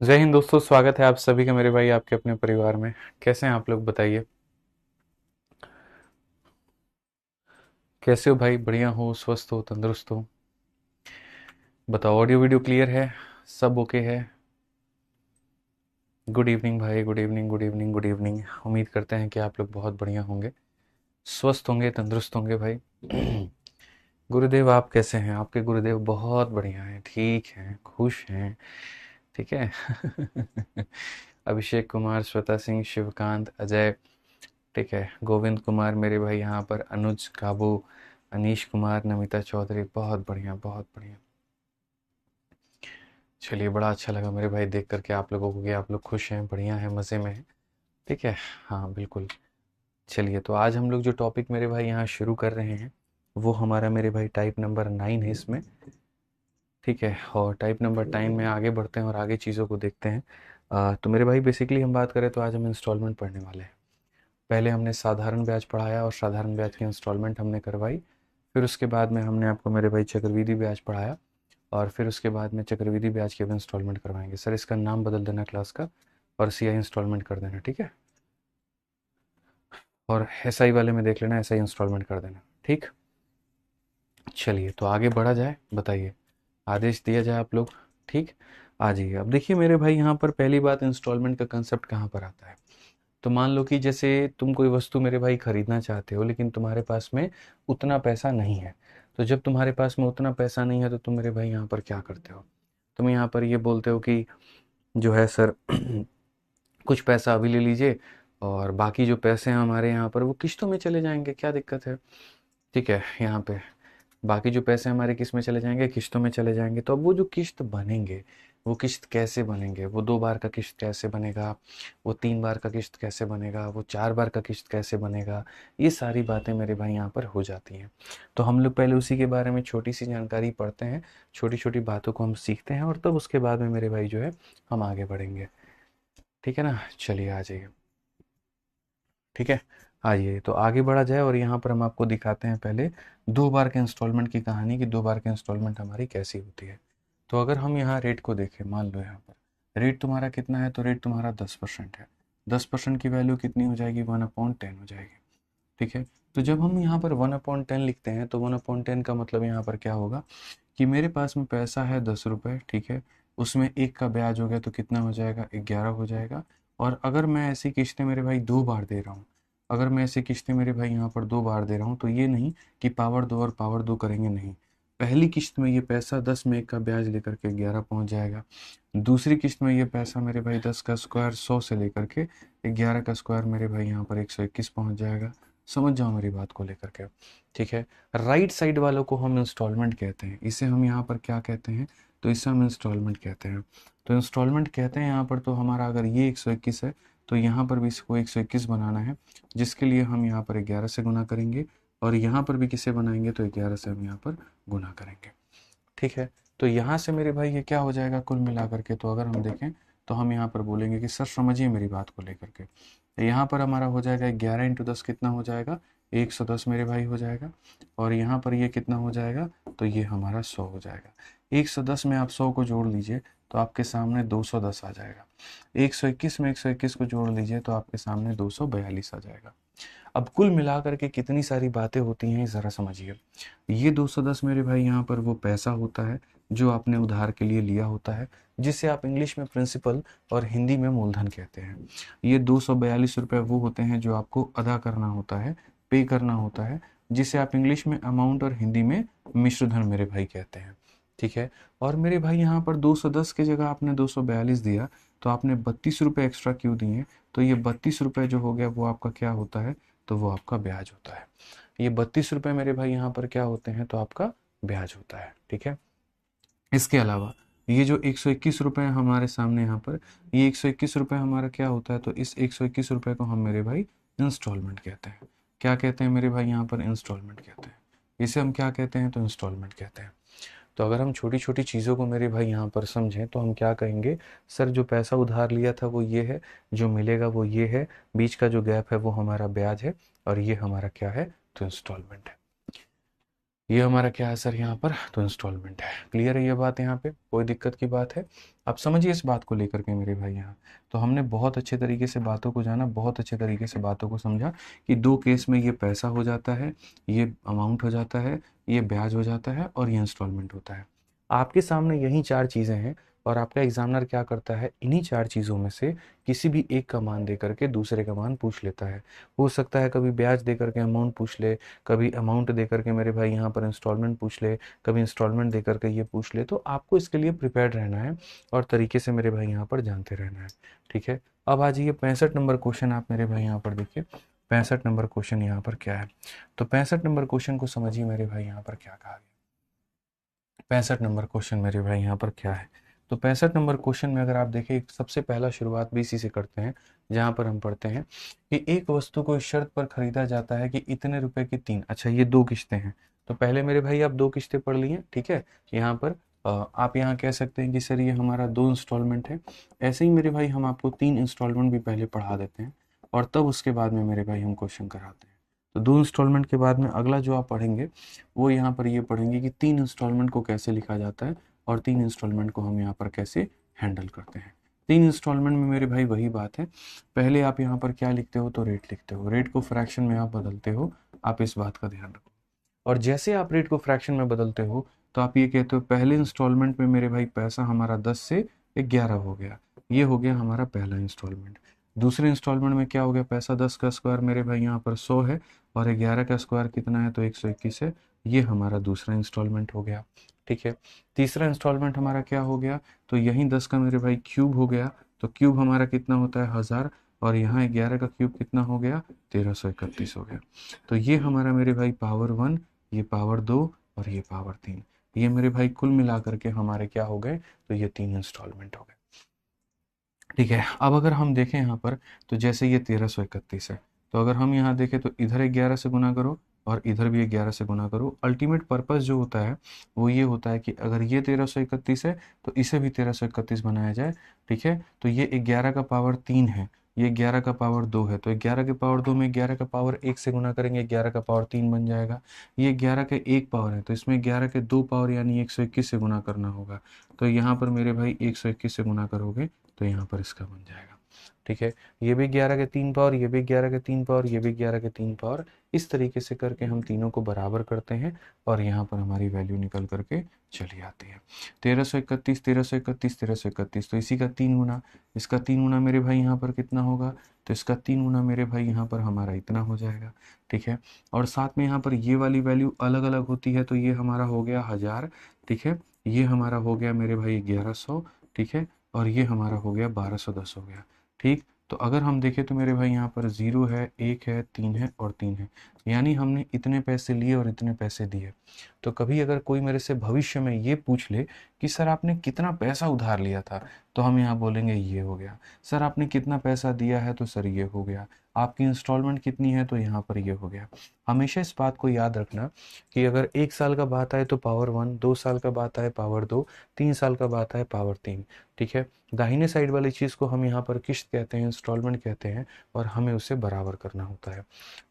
जय हिंद दोस्तों, स्वागत है आप सभी का मेरे भाई आपके अपने परिवार में। कैसे हैं आप लोग, बताइए। कैसे हो भाई? बढ़िया हो, स्वस्थ हो, तंदुरुस्त हो? बताओ, ऑडियो वीडियो क्लियर है? सब ओके है? गुड इवनिंग भाई, good evening, good evening, good evening. उम्मीद करते हैं कि आप लोग बहुत बढ़िया होंगे, स्वस्थ होंगे, तंदुरुस्त होंगे भाई। गुरुदेव आप कैसे हैं? आपके गुरुदेव बहुत बढ़िया हैं, ठीक हैं, खुश हैं। ठीक है। अभिषेक कुमार, श्वेता सिंह, शिवकांत, अजय, ठीक है, गोविंद कुमार मेरे भाई यहाँ पर, अनुज काबू, अनीश कुमार, नमिता चौधरी, बहुत बढ़िया, बहुत बढ़िया। चलिए, बड़ा अच्छा लगा मेरे भाई देख करके आप लोगों को कि आप लोग खुश हैं, बढ़िया हैं, मज़े में हैं। ठीक है। हाँ बिल्कुल। चलिए, तो आज हम लोग जो टॉपिक मेरे भाई यहाँ शुरू कर रहे हैं वो हमारा मेरे भाई टाइप नंबर 9 है इसमें। ठीक है, और टाइप नंबर 9 में आगे बढ़ते हैं और आगे चीज़ों को देखते हैं। तो मेरे भाई बेसिकली हम बात करें तो आज हम इंस्टॉलमेंट पढ़ने वाले हैं। पहले हमने साधारण ब्याज पढ़ाया और साधारण ब्याज की इंस्टॉलमेंट हमने करवाई। फिर उसके बाद में हमने आपको मेरे भाई चक्रवृद्धि ब्याज पढ़ाया, और फिर उसके बाद में चक्रवृद्धि ब्याज की अब इंस्टॉलमेंट करवाएंगे। सर इसका नाम बदल देना क्लास का, और सीआई इंस्टॉलमेंट कर देना, ठीक है। और एसआई वाले में देख लेना, एसआई इंस्टॉलमेंट कर देना, ठीक। चलिए, तो आगे बढ़ा जाए, बताइए, आदेश दिया जाए आप लोग। ठीक, आ जाइए। अब देखिए मेरे भाई, यहाँ पर पहली बात, इंस्टॉलमेंट का कंसेप्ट कहाँ पर आता है। तो मान लो कि जैसे तुम कोई वस्तु मेरे भाई खरीदना चाहते हो, लेकिन तुम्हारे पास में उतना पैसा नहीं है। तो जब तुम्हारे पास में उतना पैसा नहीं है तो तुम मेरे भाई यहाँ पर क्या करते हो? तुम यहाँ पर ये बोलते हो कि जो है सर, कुछ पैसा अभी ले लीजिए, और बाकी जो पैसे हैं हमारे यहाँ पर वो किश्तों में चले जाएंगे, क्या दिक्कत है? ठीक है, यहाँ पे बाकी जो पैसे हमारे किस में चले जाएंगे? किश्तों में चले जाएंगे। तो अब वो जो किश्त बनेंगे, वो किश्त कैसे बनेंगे? वो 2 बार का किश्त कैसे बनेगा? वो 3 बार का किश्त कैसे बनेगा? वो 4 बार का किश्त कैसे बनेगा? ये सारी बातें मेरे भाई यहाँ पर हो जाती हैं। तो हम लोग पहले उसी के बारे में छोटी सी जानकारी पढ़ते हैं, छोटी छोटी बातों को हम सीखते हैं, और तब उसके बाद में मेरे भाई जो है हम आगे बढ़ेंगे। ठीक है ना? चलिए आ जाइए। ठीक है, आइए तो आगे बढ़ा जाए, और यहाँ पर हम आपको दिखाते हैं पहले 2 बार के इंस्टॉलमेंट की कहानी, कि 2 बार के इंस्टॉलमेंट हमारी कैसी होती है। तो अगर हम यहाँ रेट को देखें, मान लो यहाँ पर रेट तुम्हारा कितना है, तो रेट तुम्हारा 10% है। 10% की वैल्यू कितनी हो जाएगी? 1/10 हो जाएगी। ठीक है, तो जब हम यहाँ पर 1/10 लिखते हैं तो 1/10 का मतलब यहाँ पर क्या होगा, कि मेरे पास में पैसा है 10 रुपये, ठीक है, उसमें एक का ब्याज हो गया तो कितना हो जाएगा? 11 हो जाएगा। और अगर मैं ऐसी किस्तें मेरे भाई 2 बार दे रहा हूँ, अगर मैं ऐसी किस्तें मेरे भाई यहाँ पर 2 बार दे रहा हूँ, तो ये नहीं कि पावर 2 और पावर 2 करेंगे, नहीं। पहली किस्त में ये पैसा 10 में एक का ब्याज लेकर के 11 पहुँच जाएगा। दूसरी किस्त में ये पैसा मेरे भाई 10 का स्क्वायर 100 से लेकर के 11 का स्क्वायर मेरे भाई यहाँ पर 121 पहुँच जाएगा। समझ जाओ मेरी बात को लेकर के। ठीक है, राइट साइड वालों को हम इंस्टॉलमेंट कहते हैं, इसे हम यहाँ पर क्या कहते हैं? तो इसे हम इंस्टॉलमेंट कहते हैं। तो इंस्टॉलमेंट कहते हैं यहाँ पर, तो हमारा अगर ये 121 है तो यहाँ पर भी इसको 121 बनाना है, जिसके लिए हम यहाँ पर 11 से गुना करेंगे, और यहाँ पर भी किसे बनाएंगे? तो 11 से हम यहाँ पर गुना करेंगे। ठीक है, तो यहाँ से मेरे भाई ये क्या हो जाएगा कुल मिला करके? तो अगर हम देखें तो हम यहाँ पर बोलेंगे कि सर समझिए मेरी बात को लेकर के। तो यहाँ पर हमारा हो जाएगा 11 × 10 कितना हो जाएगा? 110 मेरे भाई हो जाएगा। और यहाँ पर ये कितना हो जाएगा? तो ये हमारा 100 हो जाएगा। 110 में आप 100 को जोड़ लीजिए तो आपके सामने 210 आ जाएगा। 121 में 121 को जोड़ लीजिए तो आपके सामने 242 आ जाएगा। अब कुल मिलाकर के कितनी सारी बातें होती हैं ज़रा समझिए। ये 210 मेरे भाई यहाँ पर वो पैसा होता है जो आपने उधार के लिए लिया होता है, जिसे आप इंग्लिश में प्रिंसिपल और हिंदी में मूलधन कहते हैं। ये 242 रुपये वो होते हैं जो आपको अदा करना होता है, पे करना होता है, जिसे आप इंग्लिश में अमाउंट और हिंदी में मिश्रधन मेरे भाई कहते हैं। ठीक है, और मेरे भाई यहाँ पर 210 की जगह आपने 242 दिया, तो आपने 32 रुपये एक्स्ट्रा क्यों दिए? तो ये 32 रुपये जो हो गया वो आपका क्या होता है? तो वो आपका ब्याज होता है। ये 32 रुपये मेरे भाई यहाँ पर क्या होते हैं? तो आपका ब्याज होता है। ठीक है, इसके अलावा ये जो 121 रुपये हमारे सामने यहाँ पर, ये 121 रुपये हमारा क्या होता है? तो इस 121 रुपये को हम मेरे भाई इंस्टॉलमेंट कहते हैं। क्या कहते हैं मेरे भाई यहाँ पर? इंस्टॉलमेंट कहते हैं। इसे हम क्या कहते हैं? तो इंस्टॉलमेंट कहते हैं। तो अगर हम छोटी छोटी चीज़ों को मेरे भाई यहाँ पर समझें तो हम क्या कहेंगे? सर जो पैसा उधार लिया था वो ये है, जो मिलेगा वो ये है, बीच का जो गैप है वो हमारा ब्याज है, और ये हमारा क्या है? तो इंस्टॉलमेंट है। ये हमारा क्या है सर यहाँ पर, तो इंस्टॉलमेंट है। क्लियर है ये बात, यहाँ पे कोई दिक्कत की बात है? आप समझिए इस बात को लेकर के मेरे भाई यहाँ। तो हमने बहुत अच्छे तरीके से बातों को जाना, बहुत अच्छे तरीके से बातों को समझा कि दो केस में ये पैसा हो जाता है, ये अमाउंट हो जाता है, ये ब्याज हो जाता है और ये इंस्टॉलमेंट होता है। आपके सामने यही चार चीज़ें हैं और आपका एग्जामिनर क्या करता है, इन्हीं चार चीज़ों में से किसी भी एक का मान दे करके दूसरे का मान पूछ लेता है। हो सकता है कभी ब्याज दे करके अमाउंट पूछ ले, कभी अमाउंट दे करके मेरे भाई यहाँ पर इंस्टॉलमेंट पूछ ले, कभी इंस्टॉलमेंट दे करके ये पूछ ले। तो आपको इसके लिए प्रिपेयर्ड रहना है और तरीके से मेरे भाई यहाँ पर जानते रहना है। ठीक है, अब आ जाइए 65 नंबर क्वेश्चन। आप मेरे भाई यहाँ पर देखिए 65 नंबर क्वेश्चन यहाँ पर क्या है। तो 65 नंबर क्वेश्चन को समझिए मेरे भाई यहाँ पर क्या कहा गया। 65 नंबर क्वेश्चन मेरे भाई यहाँ पर क्या है। तो 65 नंबर क्वेश्चन में अगर आप देखें, सबसे पहला शुरुआत भी इसी से करते हैं, जहाँ पर हम पढ़ते हैं कि एक वस्तु को इस शर्त पर खरीदा जाता है कि इतने रुपए की तीन, अच्छा ये दो किस्तें हैं। तो पहले मेरे भाई आप दो किस्तें पढ़ लिए, ठीक है। यहाँ पर आप यहाँ कह सकते हैं कि सर ये हमारा दो इंस्टॉलमेंट है। ऐसे ही मेरे भाई हम आपको तीन इंस्टॉलमेंट भी पहले पढ़ा देते हैं और तब उसके बाद में मेरे भाई हम क्वेश्चन कराते हैं। तो दो इंस्टॉलमेंट के बाद में अगला जो आप पढ़ेंगे वो यहाँ पर ये पढ़ेंगे कि तीन इंस्टॉलमेंट को कैसे लिखा जाता है और तीन इंस्टॉलमेंट को हम यहाँ पर कैसे हैंडल करते हैं। तीन इंस्टॉलमेंट में मेरे भाई वही बात है, पहले आप यहाँ पर क्या लिखते हो, तो रेट लिखते हो, रेट को फ्रैक्शन में आप बदलते हो। आप इस बात का ध्यान रखो। और जैसे आप रेट को फ्रैक्शन में बदलते हो तो आप ये कहते हो पहले इंस्टॉलमेंट में मेरे भाई पैसा हमारा 10 से 11 हो गया, ये हो गया हमारा पहला इंस्टॉलमेंट। दूसरे इंस्टॉलमेंट में क्या हो गया, पैसा 10 का स्क्वायर मेरे भाई यहाँ पर 100 है और 11 का स्क्वायर कितना है, तो 121 है, ये हमारा दूसरा इंस्टॉलमेंट हो गया। ठीक है, तीसरा इंस्टॉलमेंट हमारा क्या हो गया, तो यहीं 10 का मेरे भाई क्यूब हो गया। तो क्यूब हमारा कितना होता है 1000 और यहाँ 11 का क्यूब कितना हो गया 1331 हो गया। तो ये हमारा मेरे भाई पावर 1, ये पावर 2 और ये पावर 3, ये मेरे भाई कुल मिला करके हमारे क्या हो गए, तो ये तीन इंस्टॉलमेंट हो गए। ठीक है, अब अगर हम देखें यहाँ पर, तो जैसे ये 1331 है, तो अगर हम यहाँ देखें तो इधर 11 से गुना करो और इधर भी 11 से गुना करो। अल्टीमेट पर्पस जो होता है वो ये होता है कि अगर ये 1331 है तो इसे भी 1331 बनाया जाए। ठीक है, तो ये 11 का पावर 3 है, ये 11 का पावर 2 है, तो 11 के पावर 2 में 11 का पावर 1 से गुना करेंगे, 11 का पावर 3 बन जाएगा। ये 11 के एक पावर है तो इसमें 11 के दो पावर यानी 121 से गुना करना होगा। तो यहाँ पर मेरे भाई 121 से गुना करोगे तो यहाँ पर इसका बन जाएगा। ठीक है, ये भी 11 के तीन पावर, ये भी 11 के तीन पावर, ये भी 11 के तीन पावर, इस तरीके से करके हम तीनों को बराबर करते हैं और यहाँ पर हमारी वैल्यू निकल करके चली आती है 1331, 1331, 1331। तो इसी का तीन गुना, इसका तीन गुना मेरे भाई यहाँ पर कितना होगा, तो इसका तीन गुना मेरे भाई यहाँ पर हमारा इतना हो जाएगा। ठीक है, और साथ में यहाँ पर ये वाली वैल्यू अलग अलग होती है, तो ये हमारा हो गया 1000। ठीक है, ये हमारा हो गया मेरे भाई 1100। ठीक है, और ये हमारा हो गया 1210 हो गया। ठीक, तो अगर हम देखें तो मेरे भाई यहाँ पर 0 है, 1 है, 3 है और 3 है, यानी हमने इतने पैसे लिए और इतने पैसे दिए। तो कभी अगर कोई मेरे से भविष्य में ये पूछ ले कि सर आपने कितना पैसा उधार लिया था, तो हम यहाँ बोलेंगे ये हो गया। सर आपने कितना पैसा दिया है, तो सर ये हो गया। आपकी इंस्टॉलमेंट कितनी है, तो यहाँ पर ये हो गया। हमेशा इस बात को याद रखना कि अगर 1 साल का बात आए तो पावर 1, 2 साल का बात आए पावर 2, 3 साल का बात आए पावर 3। ठीक है, दाहिने साइड वाली चीज़ को हम यहाँ पर किस्त कहते हैं, इंस्टॉलमेंट कहते हैं और हमें उसे बराबर करना होता है।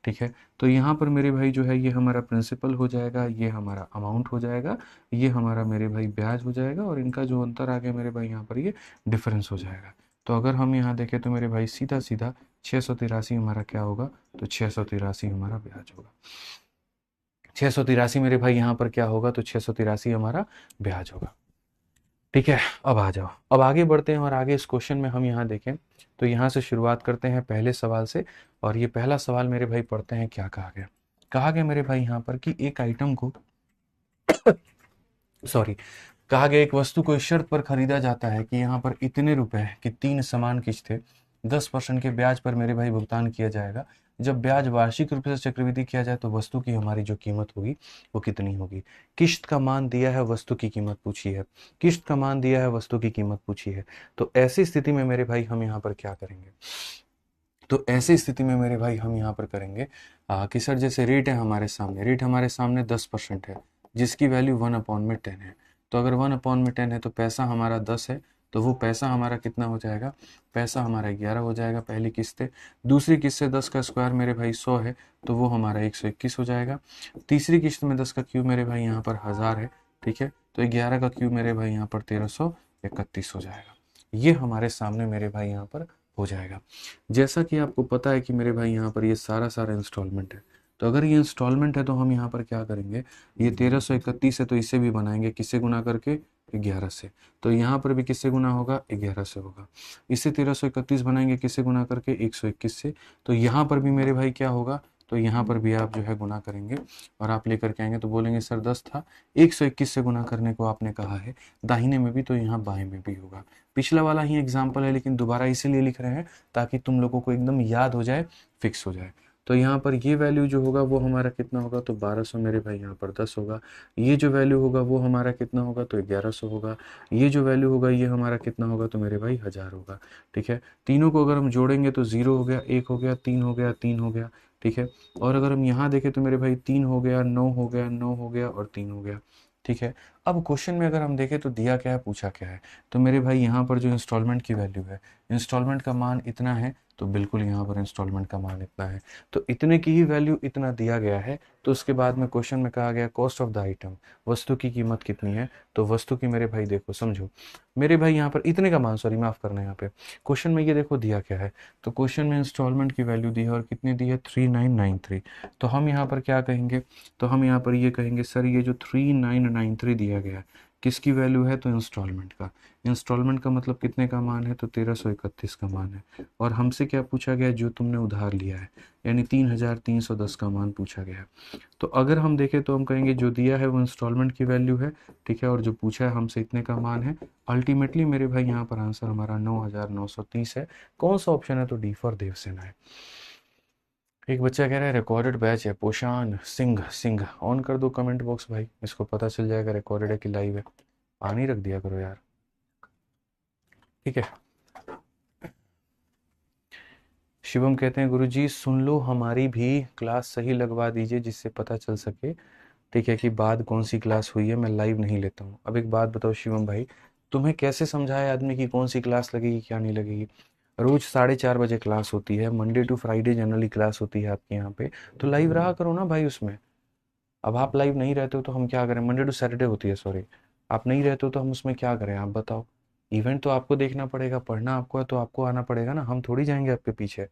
ठीक है, तो यहाँ पर मेरे भाई जो है ये हमारा प्रिंसिपल हो जाएगा, ये हमारा अमाउंट हो जाएगा, ये हमारा मेरे भाई ब्याज हो जाएगा और इनका जो अंतर आ गया मेरे भाई यहाँ पर ये डिफरेंस हो जाएगा। तो अगर हम यहाँ देखें तो मेरे भाई सीधा सीधा 683 हमारा क्या होगा, तो 683 हमारा ब्याज होगा। 683 मेरे भाई यहाँ पर क्या होगा, तो 683 हमारा ब्याज होगा। ठीक है, अब आ जाओ, अब आगे बढ़ते हैं और आगे इस क्वेश्चन में हम यहाँ देखें तो यहाँ से शुरुआत करते हैं पहले सवाल से। और ये पहला सवाल मेरे भाई पढ़ते हैं, क्या कहा गया। कहा गया मेरे भाई यहाँ पर कि एक आइटम को सॉरी, कहा गया एक वस्तु को इस शर्त पर खरीदा जाता है कि यहाँ पर इतने रुपए की तीन समान किस्तें 10% के ब्याज पर मेरे भाई भुगतान किया जाएगा। जब ब्याज वार्षिक रूप से चक्रवृद्धि किया जाए तो वस्तु की हमारी जो कीमत होगी वो कितनी होगी। किस्त का मान दिया है, वस्तु की कीमत पूछी है, किस्त का मान दिया है, वस्तु की कीमत पूछी है। तो ऐसी स्थिति में मेरे भाई हम यहाँ पर क्या करेंगे, तो ऐसी स्थिति में मेरे भाई हम यहाँ पर करेंगे कि सर जैसे रेट है हमारे सामने, रेट हमारे सामने 10% है जिसकी वैल्यू 1/10 है। तो अगर 1/10 है तो पैसा हमारा 10 है तो वो पैसा हमारा कितना हो जाएगा, पैसा हमारा 11 हो जाएगा पहली किस्त से। दूसरी किस्त से 10 का स्क्वायर मेरे भाई 100 है, तो वो हमारा 121 हो जाएगा। तीसरी किस्त में 10 का क्यूब मेरे भाई यहाँ पर 1000 है, ठीक है, तो 11 का क्यूब मेरे भाई यहाँ पर 1331 हो जाएगा। ये हमारे सामने मेरे भाई यहाँ पर हो जाएगा। जैसा कि आपको पता है कि मेरे भाई यहाँ पर ये सारा इंस्टॉलमेंट है, तो अगर ये इंस्टॉलमेंट है तो हम यहाँ पर क्या करेंगे, ये 1331 है तो इसे भी बनाएंगे, किससे गुना करके, 11 से। तो यहाँ पर भी किससे गुना होगा, 11 से होगा। इससे 1331 बनाएंगे किससे गुना करके, 121 से। तो यहाँ पर भी मेरे भाई क्या होगा, तो यहाँ पर भी आप जो है गुना करेंगे और आप लेकर के आएंगे, तो बोलेंगे सर 10 था, 121 से गुना करने को आपने कहा है, दाहिने में भी तो यहाँ बाएं में भी होगा। पिछला वाला ही एग्जाम्पल है, लेकिन दोबारा इसीलिए लिख रहे हैं ताकि तुम लोगों को एकदम याद हो जाए, फिक्स हो जाए। तो यहाँ पर ये वैल्यू जो होगा वो हमारा कितना होगा, तो 1200 मेरे भाई यहाँ पर 10 होगा। ये जो वैल्यू होगा वो हमारा कितना होगा, तो 1100 होगा। ये जो वैल्यू होगा ये हमारा कितना होगा, तो मेरे भाई 1000 होगा, ठीक है। तीनों को अगर हम जोड़ेंगे तो 0 हो गया, 1 हो गया, 3 हो गया, 3 हो गया, ठीक है। और अगर हम यहाँ देखें तो मेरे भाई 3 हो गया, 9 हो गया, 9 हो गया और 3 हो गया, ठीक है। अब क्वेश्चन में अगर हम देखें तो दिया क्या है, पूछा क्या है, तो मेरे भाई यहाँ पर जो इंस्टॉलमेंट की वैल्यू है, इंस्टॉलमेंट का मान इतना है, तो बिल्कुल यहाँ पर इंस्टॉलमेंट का मान इतना है, तो इतने की ही वैल्यू इतना दिया गया है। तो उसके बाद में क्वेश्चन में कहा गया कॉस्ट ऑफ द आइटम, वस्तु की कीमत कितनी है, तो वस्तु की मेरे भाई देखो समझो, मेरे भाई यहाँ पर इतने का मान, सॉरी माफ करना, यहाँ पे क्वेश्चन में ये देखो दिया क्या है, तो क्वेश्चन में इंस्टॉलमेंट की वैल्यू दी है और कितनी दी है, 3993। तो हम यहाँ पर क्या कहेंगे, तो हम यहाँ पर ये कहेंगे सर ये जो 3993 दिया गया है किसकी वैल्यू है, तो इंस्टॉलमेंट का। इंस्टॉलमेंट का मतलब कितने का मान है, तो 1331 का मान है। और हमसे क्या पूछा गया, जो तुमने उधार लिया है, यानी 3310 का मान पूछा गया है। तो अगर हम देखें तो हम कहेंगे जो दिया है वो इंस्टॉलमेंट की वैल्यू है, ठीक है, और जो पूछा है हमसे इतने का मान है। अल्टीमेटली मेरे भाई यहाँ पर आंसर हमारा 9930 है। कौन सा ऑप्शन है, तो डी फॉर देवसेना है। एक बच्चा कह रहा है रिकॉर्डेड बैच है, पोशान सिंह सिंह ऑन कर दो कमेंट बॉक्स भाई, इसको पता चल जाएगा रिकॉर्डेड है कि लाइव है। पानी रख दिया करो यार, ठीक है। शिवम कहते हैं गुरुजी सुन लो, हमारी भी क्लास सही लगवा दीजिए जिससे पता चल सके, ठीक है, कि बाद कौन सी क्लास हुई है, मैं लाइव नहीं लेता हूँ। अब एक बात बताओ शिवम भाई, तुम्हें कैसे समझाए आदमी की कौन सी क्लास लगेगी क्या नहीं लगेगी। रोज 4:30 बजे क्लास होती है, Monday to Friday generally class होती है आपके यहाँ पे, तो लाइव रहा करो ना भाई उसमें। अब आप लाइव नहीं रहते हो तो हम क्या करें, मंडे टू सैटरडे होती है सॉरी, आप नहीं रहते हो तो हम उसमें क्या करें, आप बताओ। इवेंट तो आपको देखना पड़ेगा, पढ़ना आपको है तो आपको आना पड़ेगा ना, हम थोड़ी जाएंगे आपके पीछे,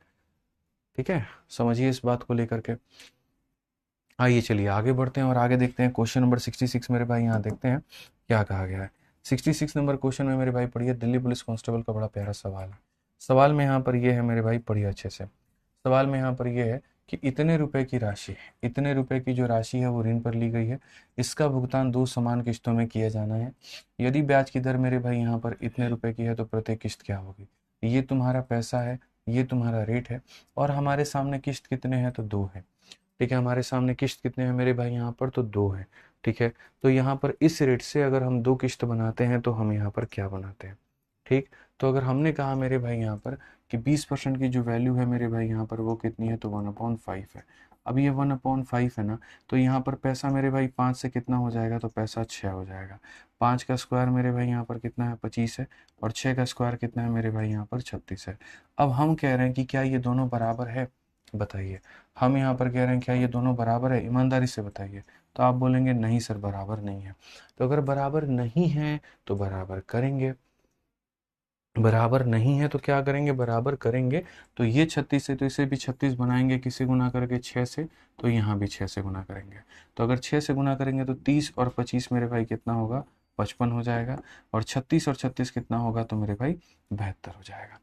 ठीक है। समझिए इस बात को लेकर के। आइए चलिए आगे बढ़ते हैं और आगे देखते हैं क्वेश्चन नंबर 66 मेरे भाई, यहाँ देखते हैं क्या कहा गया है। 66 नंबर क्वेश्चन में मेरे भाई पढ़िए, दिल्ली पुलिस कांस्टेबल का बड़ा प्यारा सवाल है। सवाल में यहाँ पर ये है मेरे भाई, पढ़िए अच्छे से। सवाल में यहाँ पर ये है कि इतने रुपए की राशि, इतने रुपए की जो राशि है वो ऋण पर ली गई है, इसका भुगतान 2 समान किस्तों में किया जाना है। यदि ब्याज की दर मेरे भाई यहाँ पर इतने रुपए की है तो प्रत्येक किस्त क्या होगी। ये तुम्हारा पैसा है, ये तुम्हारा रेट है, और हमारे सामने किस्त कितने हैं, तो 2 है, ठीक है। हमारे सामने किस्त कितने हैं मेरे भाई यहाँ पर, तो 2 है, ठीक है। तो यहाँ पर इस रेट से अगर हम 2 किस्त बनाते हैं तो हम यहाँ पर क्या बनाते हैं, ठीक। तो अगर हमने कहा मेरे भाई यहाँ पर कि 20% की जो वैल्यू है मेरे भाई यहाँ पर वो कितनी है, तो 1/5 है। अब ये 1/5 है ना, तो यहाँ पर पैसा मेरे भाई 5 से कितना हो जाएगा, तो पैसा 6 हो जाएगा। 5 का स्क्वायर मेरे भाई यहाँ पर कितना है, 25 है, और 6 का स्क्वायर कितना है मेरे भाई यहाँ पर 36 है। अब हम कह रहे हैं कि क्या ये दोनों बराबर है, बताइए। हम यहाँ पर कह रहे हैं क्या ये दोनों बराबर है, ईमानदारी से बताइए। तो आप बोलेंगे नहीं सर बराबर नहीं है। तो अगर बराबर नहीं है तो बराबर करेंगे, बराबर नहीं है तो क्या करेंगे, बराबर करेंगे। तो ये 36 है तो इसे भी 36 बनाएंगे, किसे गुना करके, 6 से, तो यहाँ भी 6 से गुना करेंगे। तो अगर 6 से गुना करेंगे तो 30 और 25 मेरे भाई कितना होगा, 55 हो जाएगा, और 36 और 36 कितना होगा, तो मेरे भाई 72 हो जाएगा।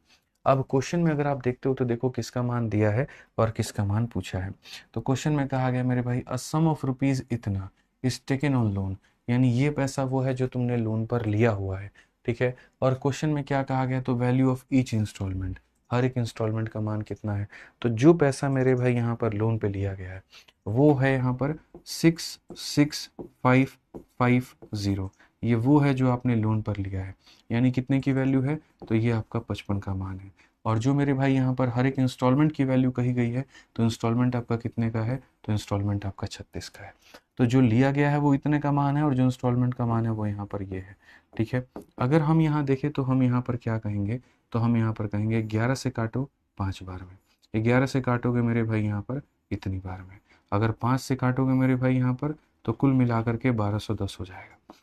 अब क्वेश्चन में अगर आप देखते हो तो देखो किसका मान दिया है और किसका मान पूछा है। तो क्वेश्चन में कहा गया मेरे भाई अ सम ऑफ रुपीज इतना इज टेकन ऑन लोन, यानी ये पैसा वो है जो तुमने लोन पर लिया हुआ है, ठीक है। और क्वेश्चन में क्या कहा गया, तो वैल्यू ऑफ ईच इंस्टॉलमेंट, हर एक इंस्टॉलमेंट का मान कितना है। तो जो पैसा मेरे भाई यहाँ पर लोन पे लिया गया है वो है यहाँ पर 66550, ये वो है जो आपने लोन पर लिया है, यानी कितने की वैल्यू है, तो ये आपका 55 का मान है। और जो मेरे भाई यहाँ पर हर एक इंस्टॉलमेंट की वैल्यू कही गई है, तो इंस्टॉलमेंट आपका कितने का है, तो इंस्टॉलमेंट आपका 36 का है। तो जो लिया गया है वो इतने का मान है और जो इंस्टॉलमेंट का मान है वो यहाँ पर ये है। ठीक है, अगर हम यहाँ देखें तो हम यहाँ पर क्या कहेंगे, तो हम यहाँ पर कहेंगे 11 से काटो 5 बार में, 11 से काटोगे मेरे भाई यहाँ पर इतनी बार में, अगर 5 से काटोगे मेरे भाई यहाँ पर तो कुल मिलाकर के 1210 हो जाएगा।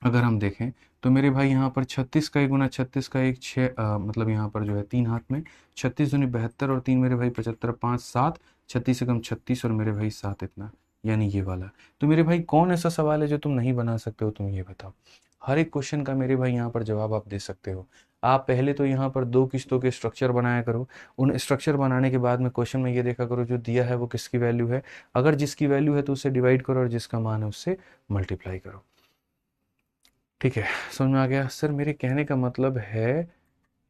अगर हम देखें तो मेरे भाई यहाँ पर 36 का एक गुना 36 का एक 6 मतलब यहाँ पर जो है 3 हाथ में 36 दूनी 72 और 3 मेरे भाई 75, 5 7, 36 से कम 36 और मेरे भाई 7 इतना, यानी ये वाला। तो मेरे भाई कौन ऐसा सवाल है जो तुम नहीं बना सकते हो, तुम ये बताओ। हर एक क्वेश्चन का मेरे भाई यहाँ पर जवाब आप दे सकते हो। आप पहले तो यहाँ पर 2 किस्तों के स्ट्रक्चर बनाया करो, उन स्ट्रक्चर बनाने के बाद में क्वेश्चन में ये देखा करो जो दिया है वो किसकी वैल्यू है, अगर जिसकी वैल्यू है तो उससे डिवाइड करो और जिसका मान है उससे मल्टीप्लाई करो। ठीक है, समझ में आ गया। सर मेरे कहने का मतलब है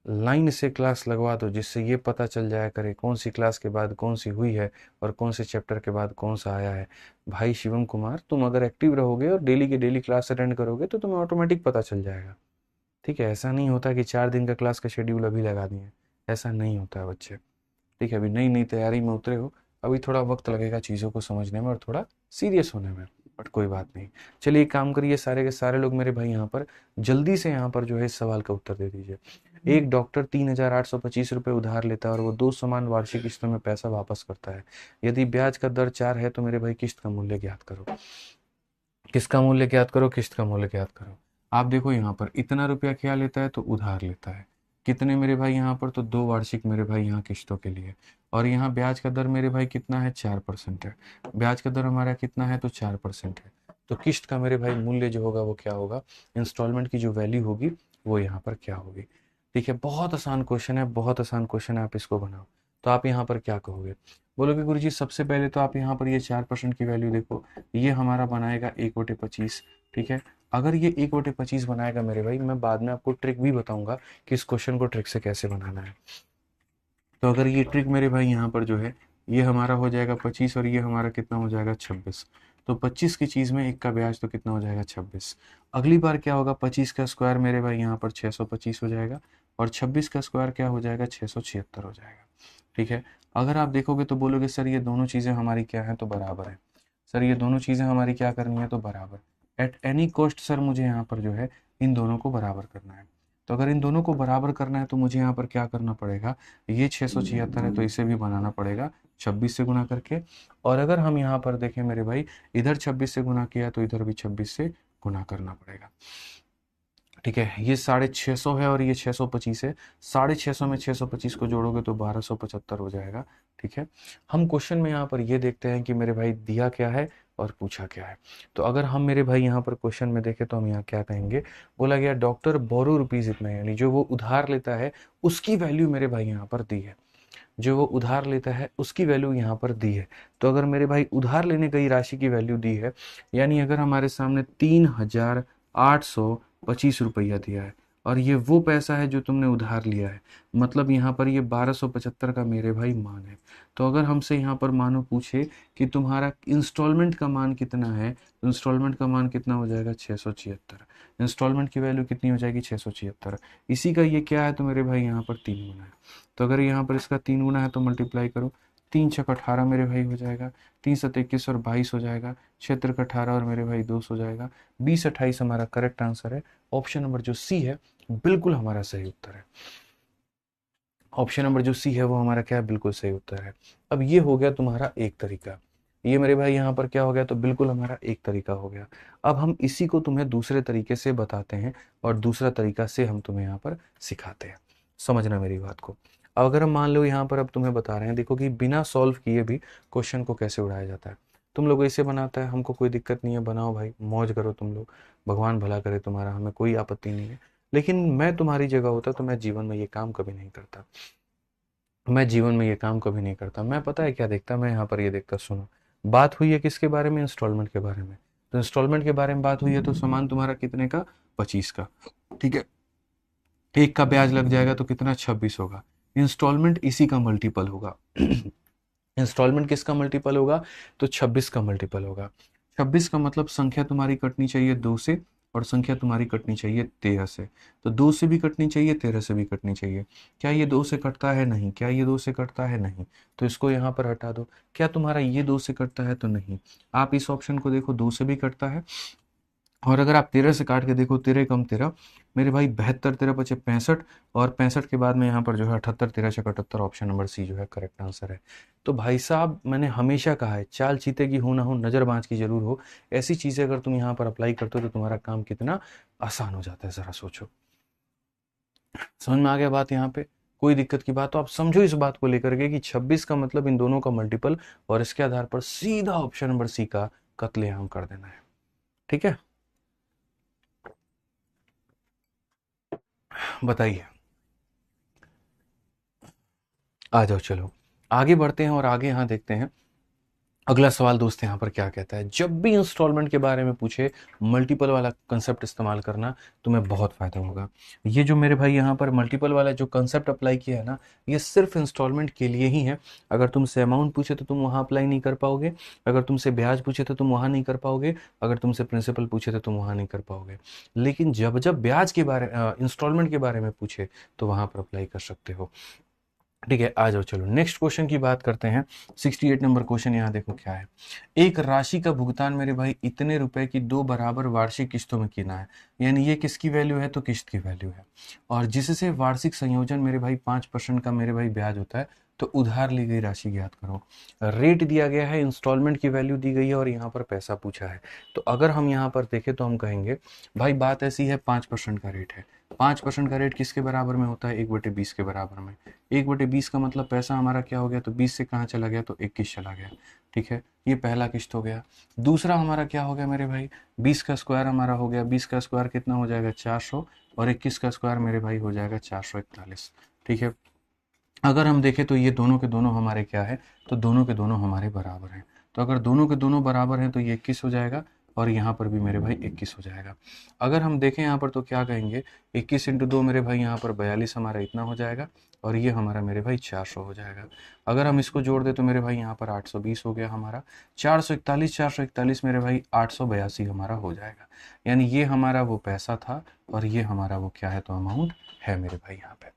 लाइन से क्लास लगवा दो जिससे ये पता चल जाया करे कौन सी क्लास के बाद कौन सी हुई है और कौन से चैप्टर के बाद कौन सा आया है। भाई शिवम कुमार, तुम अगर एक्टिव रहोगे और डेली के डेली क्लास अटेंड करोगे तो तुम्हें ऑटोमेटिक पता चल जाएगा। ठीक है, ऐसा नहीं होता कि 4 दिन का क्लास का शेड्यूल अभी लगा दिए, ऐसा नहीं होता है बच्चे। ठीक है, अभी नई नई तैयारी में उतरे हो, अभी थोड़ा वक्त लगेगा चीज़ों को समझने में और थोड़ा सीरियस होने में, बट कोई बात नहीं। चलिए एक काम करिए, सारे के सारे लोग मेरे भाई यहाँ पर जल्दी से यहाँ पर जो है इस सवाल का उत्तर दे दीजिए। एक डॉक्टर 3,825 रुपये उधार लेता है और वो 2 समान वार्षिक किस्तों में पैसा वापस करता है। यदि ब्याज का दर 4 है तो मेरे भाई किस्त का मूल्य ज्ञात करो। किसका मूल्य ज्ञात करो, किस्त का मूल्य ज्ञात करो। आप देखो यहाँ पर इतना रुपया क्या लेता है, तो उधार लेता है। कितने मेरे भाई यहाँ पर, तो 2 वार्षिक मेरे भाई यहाँ किस्तों के लिए। और यहाँ ब्याज का दर मेरे भाई कितना है, 4% है। ब्याज का दर हमारा कितना है, तो 4% है। तो किस्त का मेरे भाई मूल्य जो होगा वो क्या होगा, इंस्टॉलमेंट की जो वैल्यू होगी वो यहाँ पर क्या होगी। ठीक है, बहुत आसान क्वेश्चन है, बहुत आसान क्वेश्चन है, आप इसको बनाओ। तो आप यहाँ पर क्या कहोगे, बोलोगे गुरुजी सबसे पहले तो आप यहाँ पर ये 4% की वैल्यू देखो, ये हमारा बनाएगा 1/25। ठीक है, अगर ये 1/25 बनाएगा मेरे भाई, मैं बाद में आपको ट्रिक भी बताऊंगा कि इस क्वेश्चन को ट्रिक से कैसे बनाना है। तो अगर ये ट्रिक मेरे भाई यहाँ पर जो है, ये हमारा हो जाएगा 25 और ये हमारा कितना हो जाएगा 26। तो 25 की चीज़ में 1 का ब्याज तो कितना हो जाएगा 26। अगली बार क्या होगा, 25 का स्क्वायर मेरे भाई यहाँ पर 625 हो जाएगा और 26 का स्क्वायर क्या हो जाएगा, 676 हो जाएगा। ठीक है, अगर आप देखोगे तो बोलोगे सर ये दोनों चीज़ें हमारी क्या हैं, तो बराबर है। सर ये दोनों चीज़ें हमारी क्या करनी है, तो बराबर। एट एनी कॉस्ट सर मुझे यहाँ पर जो है इन दोनों को बराबर करना है। तो अगर इन दोनों को बराबर करना है तो मुझे यहाँ पर क्या करना पड़ेगा, ये 676 है तो इसे भी बनाना पड़ेगा 26 से गुना करके। और अगर हम यहाँ पर देखें मेरे भाई, इधर 26 से गुना किया तो इधर भी 26 से गुना करना पड़ेगा। ठीक है, ये 650 है और ये 625 है, 650 में 625 को जोड़ोगे तो 1275 हो जाएगा। ठीक है, हम क्वेश्चन में यहाँ पर ये देखते हैं कि मेरे भाई दिया क्या है और पूछा क्या है। तो अगर हम मेरे भाई यहाँ पर क्वेश्चन में देखें तो हम यहाँ क्या कहेंगे, बोला गया डॉक्टर बोरो रुपीज इतना है, यानी जो वो उधार लेता है उसकी वैल्यू मेरे भाई यहाँ पर दी है, जो वो उधार लेता है उसकी वैल्यू यहाँ पर दी है। तो अगर मेरे भाई उधार लेने गई राशि की वैल्यू दी है, यानी अगर हमारे सामने 3,825 रुपया दिया है और ये वो पैसा है जो तुमने उधार लिया है, मतलब यहाँ पर ये 1275 का मेरे भाई मान है। तो अगर हमसे यहाँ पर मानो पूछे कि तुम्हारा इंस्टॉलमेंट का मान कितना है, तो इंस्टॉलमेंट का मान कितना हो जाएगा, 676। इंस्टॉलमेंट की वैल्यू कितनी हो जाएगी, 676। इसी का ये क्या है, तो मेरे भाई यहाँ पर 3 गुना है। तो अगर यहाँ पर इसका 3 गुना है तो मल्टीप्लाई करो, 3 छक 18 मेरे भाई हो जाएगा, 3 7 21 और 22 हो जाएगा, 6 3 18 और मेरे भाई 2 हो जाएगा, 20 28 हमारा करेक्ट आंसर है। ऑप्शन नंबर जो सी है बिल्कुल हमारा सही उत्तर है। ऑप्शन नंबर जो सी है वो हमारा क्या है, बिल्कुल सही उत्तर है। अब ये हो गया तुम्हारा एक तरीका, ये मेरे भाई यहाँ पर क्या हो गया, तो बिल्कुल हमारा एक तरीका हो गया। अब हम इसी को तुम्हें दूसरे तरीके से बताते हैं और दूसरा तरीका से हम तुम्हें यहाँ पर सिखाते हैं, समझना मेरी बात को। अब अगर हम मान लो यहाँ पर अब तुम्हें बता रहे हैं, देखो कि बिना सॉल्व किए भी क्वेश्चन को कैसे उड़ाया जाता है। तुम लोग ऐसे बनाता है, हमको कोई दिक्कत नहीं है, बनाओ भाई, मौज करो तुम लोग, भगवान भला करे तुम्हारा, हमें कोई आपत्ति नहीं है। लेकिन मैं तुम्हारी जगह होता तो मैं जीवन में ये काम कभी नहीं करता, मैं जीवन में ये काम कभी नहीं करता। मैं पता है क्या देखता, मैं यहाँ पर ये देखता, सुनो, बात हुई है किसके बारे में, इंस्टॉलमेंट के बारे में। तो इंस्टॉलमेंट के बारे में बात हुई है तो सामान तुम्हारा कितने का, 25 का। ठीक है, 1 का ब्याज लग जाएगा तो कितना, 26 होगा। इंस्टॉलमेंट इसी का मल्टीपल होगा। इंस्टॉलमेंट किसका मल्टीपल होगा, तो 26 का मल्टीपल होगा। 26 का मतलब संख्या तुम्हारी कटनी चाहिए 2 से, और संख्या तुम्हारी कटनी चाहिए 13 से। तो 2 से भी कटनी चाहिए, 13 से भी कटनी चाहिए। क्या ये 2 से कटता है? नहीं। क्या ये 2 से कटता है? नहीं। तो इसको यहाँ पर हटा दो। क्या तुम्हारा ये 2 से कटता है? तो नहीं। आप इस ऑप्शन को देखो, 2 से भी कटता है। और अगर आप 13 से काट के देखो, 13 कम 13 मेरे भाई 72, 13 बचे 65, और 65 के बाद में यहाँ पर जो है 78, 13 से 78, ऑप्शन नंबर सी जो है करेक्ट आंसर है। तो भाई साहब, मैंने हमेशा कहा है, चाल चीते की हो ना हो, नज़र बाज की जरूर हो। ऐसी चीज़ें अगर तुम यहाँ पर अप्लाई करते हो तो तुम्हारा काम कितना आसान हो जाता है, ज़रा सोचो। समझ में आ गया बात यहाँ पे? कोई दिक्कत की बात तो आप समझो इस बात को लेकर के कि 26 का मतलब इन दोनों का मल्टीपल, और इसके आधार पर सीधा ऑप्शन नंबर सी का कत्लेआम कर देना है। ठीक है, बताइए। आ जाओ, चलो आगे बढ़ते हैं और आगे यहाँ देखते हैं अगला सवाल। दोस्त यहाँ पर क्या कहता है, जब भी इंस्टॉलमेंट के बारे में पूछे, मल्टीपल वाला कंसेप्ट इस्तेमाल करना, तुम्हें बहुत फायदा होगा। ये जो मेरे भाई यहाँ पर मल्टीपल वाला जो कंसेप्ट अप्लाई किया है ना, ये सिर्फ इंस्टॉलमेंट के लिए ही है। अगर तुमसे अमाउंट पूछे तो तुम वहाँ अप्लाई नहीं कर पाओगे, अगर तुमसे ब्याज पूछे तो तुम वहाँ नहीं कर पाओगे, अगर तुमसे प्रिंसिपल पूछे तो तुम वहाँ नहीं कर पाओगे। लेकिन जब जब ब्याज के बारे इंस्टॉलमेंट के बारे में पूछे तो वहाँ पर अप्लाई कर सकते हो। ठीक है, आ जाओ, चलो नेक्स्ट क्वेश्चन की बात करते हैं। 68 नंबर क्वेश्चन यहाँ देखो क्या है। एक राशि का भुगतान मेरे भाई इतने रुपए की 2 बराबर वार्षिक किस्तों में किना है। यानी ये किसकी वैल्यू है? तो किस्त की वैल्यू है। और जिससे वार्षिक संयोजन मेरे भाई 5% का मेरे भाई ब्याज होता है। तो उधार ली गई राशि ज्ञात करो। रेट दिया गया है, इंस्टॉलमेंट की वैल्यू दी गई है, और यहाँ पर पैसा पूछा है। तो अगर हम यहाँ पर देखें तो हम कहेंगे भाई बात ऐसी है, 5% का रेट है। 5% का रेट किसके बराबर में होता है? 1/20 के बराबर में। 1/20 का मतलब पैसा हमारा क्या हो गया? तो 20 से कहाँ चला गया? तो 21 चला गया। ठीक है, ये पहला किस्त हो गया। दूसरा हमारा क्या हो गया मेरे भाई? 20 का स्क्वायर हमारा हो गया। 20 का स्क्वायर कितना हो जाएगा? 400। और 21 का स्क्वायर मेरे भाई हो जाएगा 441। ठीक है, अगर हम देखें तो ये दोनों के दोनों हमारे क्या है? तो दोनों के दोनों हमारे बराबर हैं। तो अगर दोनों के दोनों बराबर हैं तो ये 21 हो जाएगा, और यहाँ पर भी मेरे भाई 21 हो जाएगा। अगर हम देखें यहाँ पर तो क्या कहेंगे? 21 इंटू 2 मेरे भाई यहाँ पर 42 हमारा इतना हो जाएगा, और ये हमारा मेरे भाई 400 हो जाएगा। अगर हम इसको जोड़ दें तो मेरे भाई यहाँ पर 820 हो गया हमारा। 441, 441 मेरे भाई 882 हमारा हो जाएगा। यानी ये हमारा वो पैसा था, और ये हमारा वो क्या है? तो अमाउंट है मेरे भाई यहाँ पे।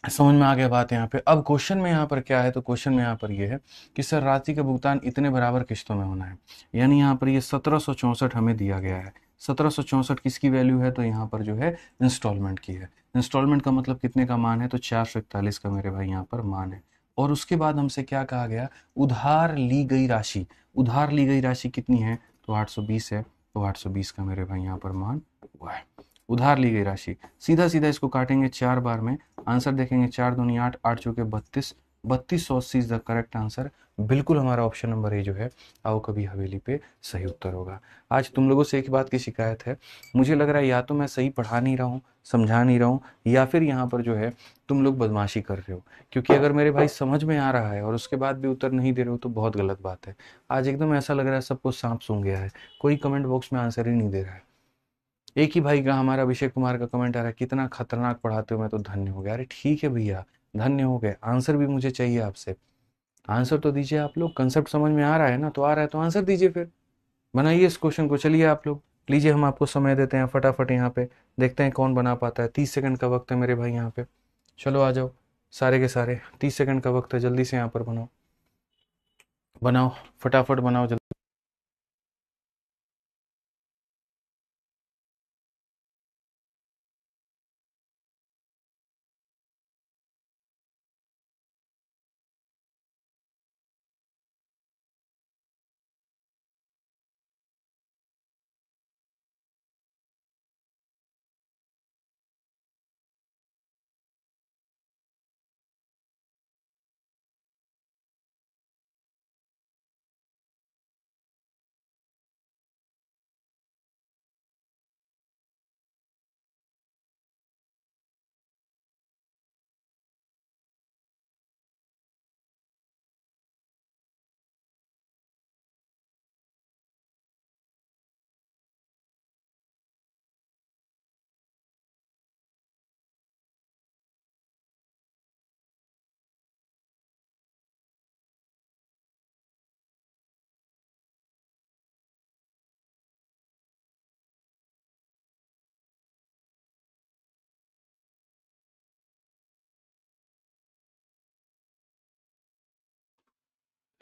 समझ में आ गया बात यहाँ पे? अब क्वेश्चन में यहाँ पर क्या है? तो क्वेश्चन में यहाँ पर ये है कि सर राशि का भुगतान इतने बराबर किस्तों में होना है। यानी यहाँ पर ये 1764 हमें दिया गया है। 1764 किसकी वैल्यू है? तो यहाँ पर जो है इंस्टॉलमेंट की है। इंस्टॉलमेंट का मतलब कितने का मान है? तो 441 का मेरे भाई यहाँ पर मान है। और उसके बाद हमसे क्या कहा गया? उधार ली गई राशि। उधार ली गई राशि कितनी है? तो 820 है। तो 820 का मेरे भाई यहाँ पर मान हुआ है। उधार ली गई राशि, सीधा सीधा इसको काटेंगे 4 बार में, आंसर देखेंगे 4 दूनी 8, 8 चौके 32, 3280 इज द करेक्ट आंसर। बिल्कुल हमारा ऑप्शन नंबर ए जो है आओ कभी हवेली पे सही उत्तर होगा। आज तुम लोगों से एक बात की शिकायत है, मुझे लग रहा है या तो मैं सही पढ़ा नहीं रहा हूँ, समझा नहीं रहा हूँ, या फिर यहाँ पर जो है तुम लोग बदमाशी कर रहे हो। क्योंकि अगर मेरे भाई समझ में आ रहा है और उसके बाद भी उत्तर नहीं दे रहे हो तो बहुत गलत बात है। आज एकदम ऐसा लग रहा है सबको सांप सूंघ गया है, कोई कमेंट बॉक्स में आंसर ही नहीं दे रहा है। एक ही भाई का, हमारा अभिषेक कुमार का कमेंट आ रहा है, कितना खतरनाक पढ़ाते हो, मैं तो धन्य हो गया। अरे ठीक है भैया, धन्य हो गए, आंसर भी मुझे चाहिए आपसे। आंसर तो दीजिए आप लोग, कंसेप्ट समझ में आ रहा है ना? तो आ रहा है तो आंसर दीजिए फिर, बनाइए इस क्वेश्चन को। चलिए आप लोग लीजिए, हम आपको समय देते हैं फटाफट यहाँ पे, देखते हैं कौन बना पाता है। 30 सेकंड का वक्त है मेरे भाई यहाँ पे। चलो आ जाओ सारे के सारे, 30 सेकंड का वक्त है, जल्दी से यहाँ पर बनाओ, बनाओ, फटाफट बनाओ जल्दी।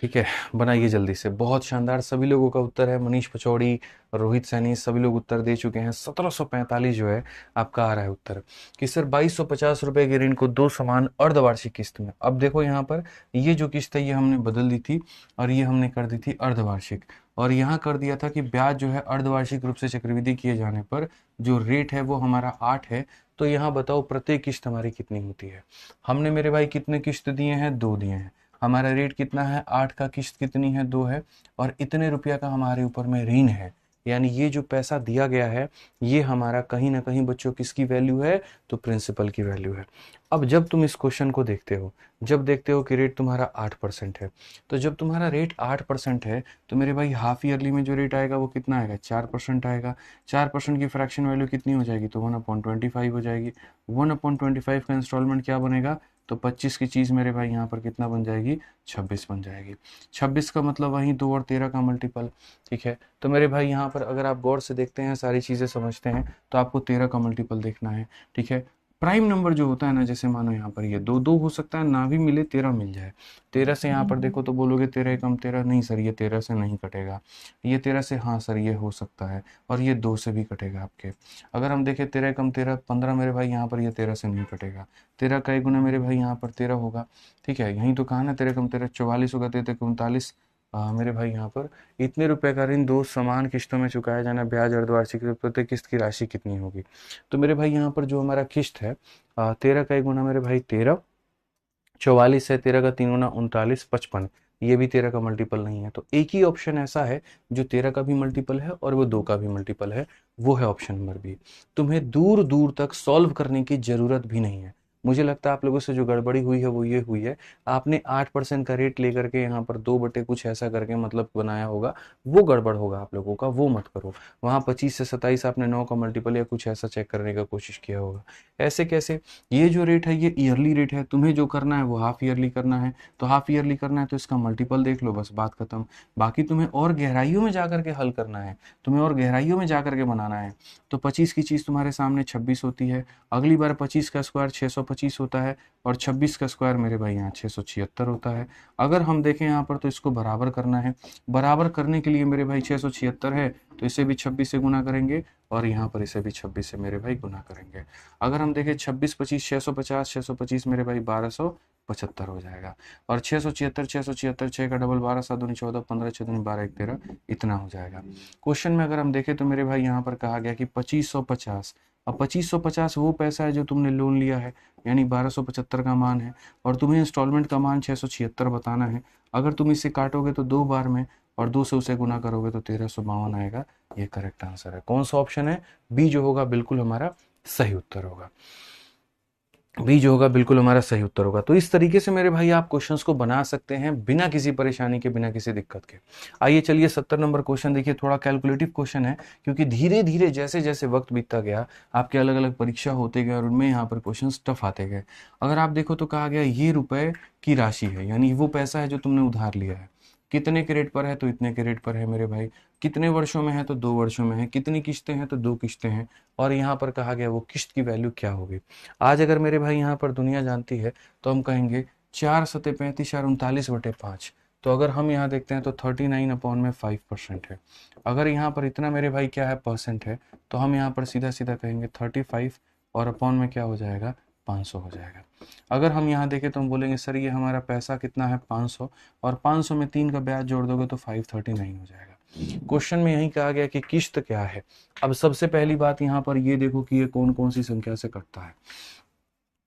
ठीक है, बनाइए जल्दी से। बहुत शानदार, सभी लोगों का उत्तर है। मनीष पचौड़ी, रोहित सैनी, सभी लोग उत्तर दे चुके हैं। 1745 जो है आपका आ रहा है उत्तर कि सर 2250 रुपए के ऋण को दो समान अर्धवार्षिक किस्त में। अब देखो यहाँ पर ये जो किस्त है ये हमने बदल दी थी और ये हमने कर दी थी अर्धवार्षिक, और यहाँ कर दिया था कि ब्याज जो है अर्धवार्षिक रूप से चक्रवृद्धि किए जाने पर जो रेट है वो हमारा 8 है। तो यहाँ बताओ प्रत्येक किस्त हमारी कितनी होती है। हमने मेरे भाई कितने किस्त दिए हैं, 2 दिए हैं। हमारा रेट कितना है, 8 का, किस्त कितनी है, 2 है, और इतने रुपया का हमारे ऊपर में ऋण है। यानी ये जो पैसा दिया गया है ये हमारा कहीं ना कहीं बच्चों किसकी वैल्यू है, तो प्रिंसिपल की वैल्यू है। अब जब तुम इस क्वेश्चन को देखते हो, जब देखते हो कि रेट तुम्हारा 8% है, तो जब तुम्हारा रेट 8% है तो मेरे भाई हाफ ईयरली में जो रेट आएगा वो कितना आएगा, 4% आएगा। 4% की फ्रैक्शन वैल्यू कितनी हो जाएगी, तो 1/25 हो जाएगी। 1/25 का इंस्टॉलमेंट क्या बनेगा, तो 25 की चीज़ मेरे भाई यहाँ पर कितना बन जाएगी, 26 बन जाएगी। 26 का मतलब वहीं 2 और 13 का मल्टीपल। ठीक है, तो मेरे भाई यहाँ पर अगर आप गौर से देखते हैं, सारी चीज़ें समझते हैं, तो आपको 13 का मल्टीपल देखना है। ठीक है, प्राइम नंबर जो होता है ना, जैसे मानो यहाँ पर ये 2 हो सकता है, ना भी मिले 13 मिल जाए। 13 से यहाँ पर देखो तो बोलोगे 13 कम 13, नहीं सर ये 13 से नहीं कटेगा। ये 13 से, हाँ सर ये हो सकता है, और ये 2 से भी कटेगा आपके। अगर हम देखें 13 कम 13 15 मेरे भाई, यहाँ पर ये 13 से नहीं कटेगा। 13 का एक गुना मेरे भाई यहाँ पर 13 होगा। ठीक है, यहीं तो कहा ना 13 कम 13 44 होगा, 13 कम 39। मेरे भाई यहाँ पर इतने रुपए का ऋण 2 समान किस्तों में चुकाया जाना, ब्याज अर्धवार्षिक, प्रत्येक किस्त की राशि कितनी होगी। तो मेरे भाई यहाँ पर जो हमारा किस्त है 13 का एक गुना मेरे भाई 13, 44 है, 13 का 3 गुना 39, 55। ये भी 13 का मल्टीपल नहीं है, तो एक ही ऑप्शन ऐसा है जो 13 का भी मल्टीपल है और वो 2 का भी मल्टीपल है, वो है ऑप्शन नंबर बी। तुम्हें दूर दूर तक सॉल्व करने की जरूरत भी नहीं है। मुझे लगता है आप लोगों से जो गड़बड़ी हुई है वो ये हुई है, आपने 8% का रेट लेकर के यहाँ पर 2 बटे कुछ ऐसा करके मतलब बनाया होगा, वो गड़बड़ होगा आप लोगों का, वो मत करो। वहाँ 25 से 27 आपने 9 का मल्टीपल या कुछ ऐसा चेक करने का कोशिश किया होगा। ऐसे कैसे, ये जो रेट है ये ईयरली रेट है, तुम्हें जो करना है वो हाफ ईयरली करना है, तो हाफ ईयरली करना है तो इसका मल्टीपल देख लो, बस बात खत्म। बाकी तुम्हें और गहराइयों में जाकर के हल करना है, तुम्हें और गहराइयों में जाकर के बनाना है। तो 25 की चीज़ तुम्हारे सामने 26 होती है, अगली बार 25 का स्क्वायर 625 होता है, और 26 का स्क्वायर मेरे भाई यहाँ 676 होता है। अगर हम देखें यहाँ पर तो इसको बराबर करना है, बराबर करने के लिए मेरे भाई 676 है तो इसे भी 26 से गुना करेंगे, और यहाँ पर इसे भी 26 से मेरे भाई गुना करेंगे। अगर हम देखें 26 25 650, 625 मेरे भाई 1275 हो जाएगा, और 676 676 6 का डबल 12 7 दूनी 14 15 6 दूनी 12 1 13, इतना हो जाएगा। क्वेश्चन में अगर हम देखें तो मेरे भाई यहाँ पर कहा गया कि 2550। अब 2550 वो पैसा है जो तुमने लोन लिया है, यानी 1275 का मान है, और तुम्हें इंस्टॉलमेंट का मान 676 बताना है। अगर तुम इसे काटोगे तो 2 बार में, और 2 से उसे गुना करोगे तो 1352 आएगा। ये करेक्ट आंसर है। कौन सा ऑप्शन है, बी जो होगा बिल्कुल हमारा सही उत्तर होगा। बी जो होगा बिल्कुल हमारा सही उत्तर होगा। तो इस तरीके से मेरे भाई आप क्वेश्चंस को बना सकते हैं बिना किसी परेशानी के, बिना किसी दिक्कत के। आइए चलिए 70 नंबर क्वेश्चन देखिए, थोड़ा कैलकुलेटिव क्वेश्चन है, क्योंकि धीरे धीरे जैसे जैसे वक्त बीतता गया आपके अलग अलग परीक्षा होते गए और उनमें यहाँ पर क्वेश्चन टफ आते गए। अगर आप देखो तो कहा गया ये रुपए की राशि है, यानी वो पैसा है जो तुमने उधार लिया है। कितने के रेट पर है, तो इतने के रेट पर है मेरे भाई। कितने वर्षों में है, तो 2 वर्षों में है। कितनी किस्तें हैं, तो 2 किस्तें हैं। और यहाँ पर कहा गया वो किस्त की वैल्यू क्या होगी। आज अगर मेरे भाई यहाँ पर दुनिया जानती है तो हम कहेंगे 4 सते 35 और 39/5। तो अगर हम यहाँ देखते हैं तो 39/5% है। अगर यहाँ पर इतना मेरे भाई क्या है, परसेंट है, तो हम यहाँ पर सीधा सीधा कहेंगे 35 और अपॉन में क्या हो जाएगा, 500 हो जाएगा। अगर हम यहाँ देखें तो हम बोलेंगे सर ये हमारा पैसा कितना है, 500, और 500 में 3 का ब्याज जोड़ दोगे तो 539 हो जाएगा। क्वेश्चन में यही कहा गया कि किस्त क्या है। अब सबसे पहली बात यहाँ पर ये देखो कि ये कौन कौन सी संख्या से कटता है।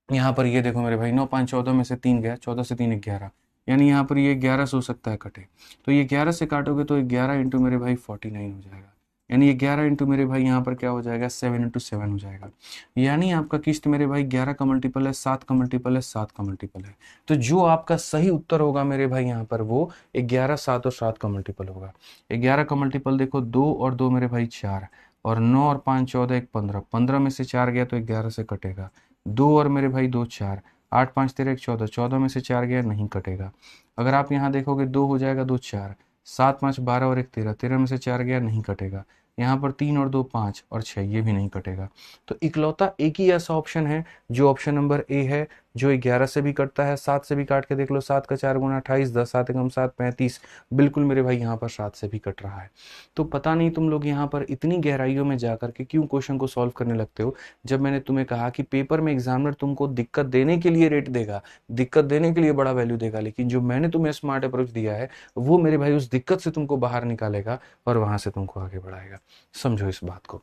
यहाँ पर ये देखो मेरे भाई, 9 5 14 में से 3 गया, 14 से 3 11, यानी यहाँ पर ये 11 से हो सकता है कटे। तो ये 11 से काटोगे तो 11 इंटू मेरे भाई 49 हो जाएगा, यानी ये 11 इंटू मेरे भाई यहाँ पर क्या हो जाएगा, 7 इंटू 7 हो जाएगा। यानी आपका किस्त मेरे भाई 11 का मल्टीपल है, 7 का मल्टीपल है, 7 का मल्टीपल है। तो जो आपका सही उत्तर होगा मेरे भाई यहाँ पर वो 11 7 और 7 का मल्टीपल होगा। 11 का मल्टीपल देखो 2 और 2 मेरे भाई 4, और 9 और 5 14 1 15, 15 में से 4 गया तो 11 से कटेगा। 2 और मेरे भाई 2 4, 8 5 13 1 14, 14 में से 4 गया नहीं कटेगा। अगर आप यहाँ देखोगे 2 हो जाएगा, 2 4, 7 5 12 और 1 13, 13 में से 4 गया नहीं कटेगा। यहाँ पर 3 और 2 5 और 6, ये भी नहीं कटेगा। तो इकलौता एक ही ऐसा ऑप्शन है जो ऑप्शन नंबर ए है, जो 11 से भी कटता है, 7 से भी काट के देख लो, 7 का 4 गुना 28, 10 7 एकम 7 35, बिल्कुल मेरे भाई यहाँ पर 7 से भी कट रहा है। तो पता नहीं तुम लोग यहाँ पर इतनी गहराइयों में जा करके क्यों क्वेश्चन को सॉल्व करने लगते हो, जब मैंने तुम्हें कहा कि पेपर में एग्जामिनर तुमको दिक्कत देने के लिए रेट देगा, दिक्कत देने के लिए बड़ा वैल्यू देगा, लेकिन जो मैंने तुम्हें स्मार्ट अप्रोच दिया है वो मेरे भाई उस दिक्कत से तुमको बाहर निकालेगा और वहां से तुमको आगे बढ़ाएगा। समझो इस बात को,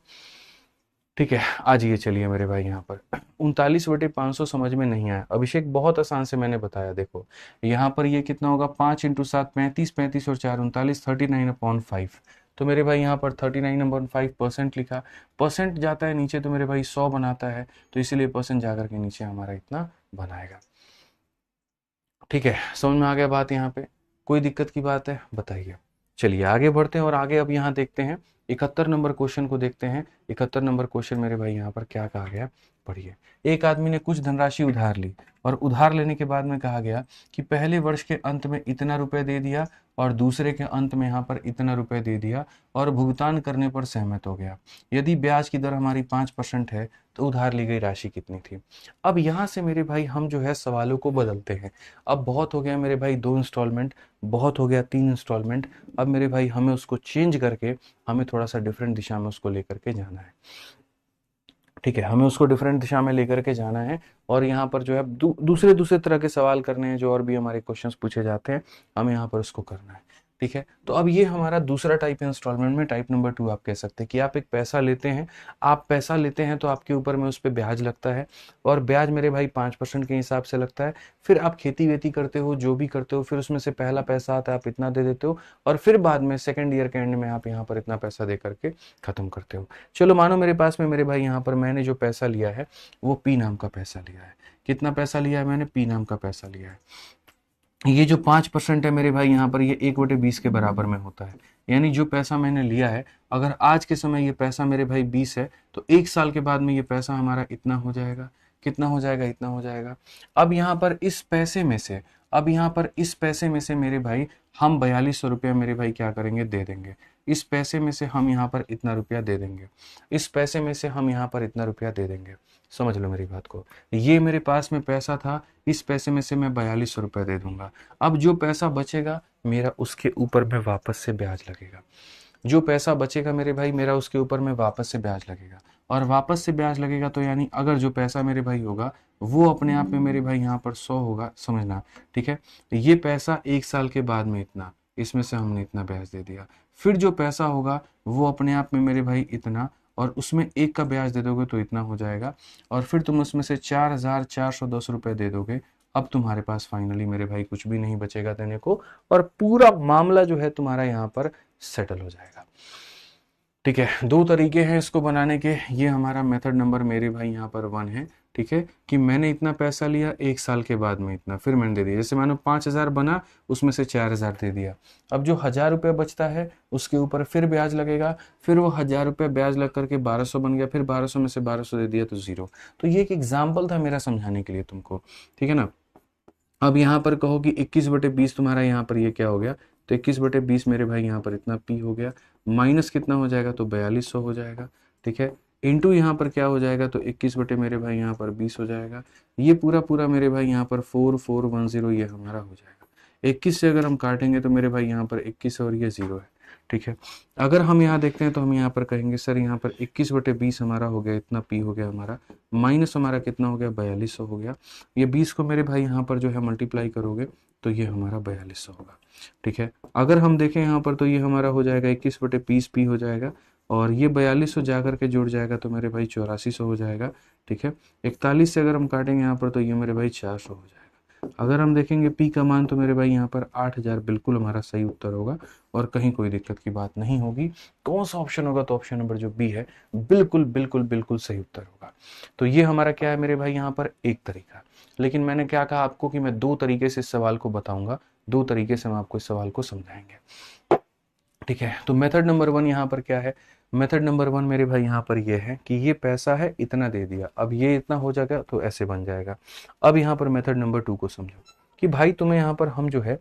ठीक है। आज ये चलिए मेरे भाई यहाँ पर 39/500 समझ में नहीं आया अभिषेक, बहुत आसान से मैंने बताया। देखो यहाँ पर ये कितना होगा, 5 × 7 35, 35 और 4 39, 39/5। तो मेरे भाई यहाँ पर 39/5% लिखा, परसेंट जाता है नीचे तो मेरे भाई 100 बनाता है, तो इसीलिए परसेंट जाकर के नीचे हमारा इतना बनाएगा। ठीक है, समझ में आ गया बात? यहाँ पे कोई दिक्कत की बात है बताइए। चलिए आगे बढ़ते हैं और आगे अब यहाँ देखते हैं 71 नंबर क्वेश्चन को देखते हैं। 71 नंबर क्वेश्चन मेरे भाई यहाँ पर क्या कहा गया, पढ़िए। एक आदमी ने कुछ धनराशि उधार ली और उधार लेने के बाद में कहा गया कि पहले वर्ष के अंत में इतना रुपए दे दिया और दूसरे के अंत में यहाँ पर इतना रुपए दे दिया और भुगतान करने पर सहमत हो गया। यदि ब्याज की दर हमारी 5% है तो उधार ली गई राशि कितनी थी। अब यहाँ से मेरे भाई हम जो है सवालों को बदलते हैं। अब बहुत हो गया मेरे भाई 2 इंस्टॉलमेंट, बहुत हो गया 3 इंस्टॉलमेंट। अब मेरे भाई हमें उसको चेंज करके हमें थोड़ा सा डिफरेंट दिशा में उसको लेकर के जाना है। ठीक है, हमें उसको डिफरेंट दिशा में लेकर के जाना है और यहाँ पर जो है दूसरे दूसरे तरह के सवाल करने हैं, जो और भी हमारे क्वेश्चंस पूछे जाते हैं, हमें यहाँ पर उसको करना है। ठीक है, तो अब ये हमारा दूसरा टाइप है इंस्टॉलमेंट में, टाइप नंबर 2 आप कह सकते हैं कि आप एक पैसा लेते हैं, आप पैसा लेते हैं तो आपके ऊपर में उस पर ब्याज लगता है और ब्याज मेरे भाई 5% के हिसाब से लगता है। फिर आप खेती वेती करते हो, जो भी करते हो, फिर उसमें से पहला पैसा आता है, आप इतना दे देते हो और फिर बाद में सेकेंड ईयर के एंड में आप यहाँ पर इतना पैसा दे करके खत्म करते हो। चलो मानो मेरे पास में मेरे भाई यहाँ पर मैंने जो पैसा लिया है वो पी नाम का पैसा लिया है। कितना पैसा लिया है मैंने? पी नाम का पैसा लिया है। ये जो 5% है मेरे भाई यहाँ पर ये 1/20 के बराबर में होता है। यानी जो पैसा मैंने लिया है, अगर आज के समय ये पैसा मेरे भाई 20 है तो 1 साल के बाद में ये पैसा हमारा इतना हो जाएगा। कितना हो जाएगा? इतना हो जाएगा। अब यहाँ पर इस पैसे में से, अब यहाँ पर इस पैसे में से मेरे भाई हम 4200 रुपया मेरे भाई क्या करेंगे? दे देंगे। इस पैसे में से हम यहाँ पर इतना रुपया दे देंगे, इस पैसे में से हम यहाँ पर इतना रुपया दे देंगे। समझ लो मेरी बात को, ये मेरे पास में पैसा था, इस पैसे में से मैं 4200 रुपया दे दूंगा। अब जो पैसा बचेगा मेरा, उसके ऊपर में वापस से ब्याज लगेगा। जो पैसा बचेगा मेरे भाई मेरा, उसके ऊपर में वापस से ब्याज लगेगा और वापस से ब्याज लगेगा तो यानी अगर जो पैसा मेरे भाई होगा वो अपने आप में मेरे भाई यहाँ पर 100 होगा, समझना। ठीक है, ये पैसा 1 साल के बाद में इतना, इसमें से हमने इतना ब्याज दे दिया। फिर जो पैसा होगा वो अपने आप में मेरे भाई इतना और उसमें 1 का ब्याज दे दोगे तो इतना हो जाएगा और फिर तुम उसमें से 4410 रुपए दे दोगे। अब तुम्हारे पास फाइनली मेरे भाई कुछ भी नहीं बचेगा देने को और पूरा मामला जो है तुम्हारा यहाँ पर सेटल हो जाएगा। ठीक है, 2 तरीके हैं इसको बनाने के। ये हमारा मेथड नंबर मेरे भाई यहाँ पर 1 है। ठीक है, कि मैंने इतना पैसा लिया 1 साल के बाद में इतना, फिर मैंने दे दिया। जैसे मानो 5000 बना, उसमें से 4000 दे दिया। अब जो 1000 रुपये बचता है उसके ऊपर फिर ब्याज लगेगा, फिर वो 1000 रुपये ब्याज लग करके 1200 बन गया, फिर 1200 में से 1200 दे दिया तो 0। तो ये एक एग्जाम्पल था मेरा समझाने के लिए तुमको। ठीक है ना। अब यहाँ पर कहो कि 21/20 तुम्हारा यहाँ पर ये क्या हो गया, तो 21/20 मेरे भाई यहाँ पर इतना पी हो गया, माइनस कितना हो जाएगा तो 4200 हो जाएगा। ठीक है, इंटू यहाँ पर क्या हो जाएगा तो 21 बटे मेरे भाई यहाँ पर 20 हो जाएगा। ये पूरा पूरा मेरे भाई यहाँ पर 4410 ये हमारा हो जाएगा। 21 से अगर हम काटेंगे तो मेरे भाई यहाँ पर 21 और ये 0 है। ठीक है, अगर हम यहाँ देखते हैं तो हम यहाँ पर कहेंगे सर यहाँ पर 21/20 हमारा हो गया, इतना पी हो गया हमारा, माइनस हमारा कितना हो गया 4200 हो गया। ये 20 को मेरे भाई यहाँ पर जो है मल्टीप्लाई करोगे तो ये हमारा 4200 होगा। ठीक है, अगर हम देखें यहाँ पर तो ये हमारा हो जाएगा 21/20 पी हो जाएगा और ये 4200 जाकर के जुड़ जाएगा तो मेरे भाई 8400 हो जाएगा। ठीक है, 41 से अगर हम काटेंगे यहाँ पर तो ये मेरे भाई 400 हो जाएगा। अगर हम देखेंगे पी का मान तो मेरे भाई यहाँ पर 8000 बिल्कुल हमारा सही उत्तर होगा और कहीं कोई दिक्कत की बात नहीं होगी। कौन सा ऑप्शन होगा तो ऑप्शन नंबर जो बी है बिल्कुल बिल्कुल बिल्कुल सही उत्तर होगा। तो ये हमारा क्या है मेरे भाई यहाँ पर एक तरीका। लेकिन मैंने क्या कहा आपको कि मैं 2 तरीके से इस सवाल को बताऊंगा, 2 तरीके से हम आपको इस सवाल को समझाएंगे। ठीक है, तो मेथड नंबर 1 यहाँ पर क्या है? मेथड नंबर 1 मेरे भाई यहाँ पर ये है कि ये पैसा है, इतना दे दिया, अब ये इतना हो जाएगा तो ऐसे बन जाएगा। अब यहाँ पर मेथड नंबर 2 को समझो कि भाई तुम्हें यहाँ पर हम जो है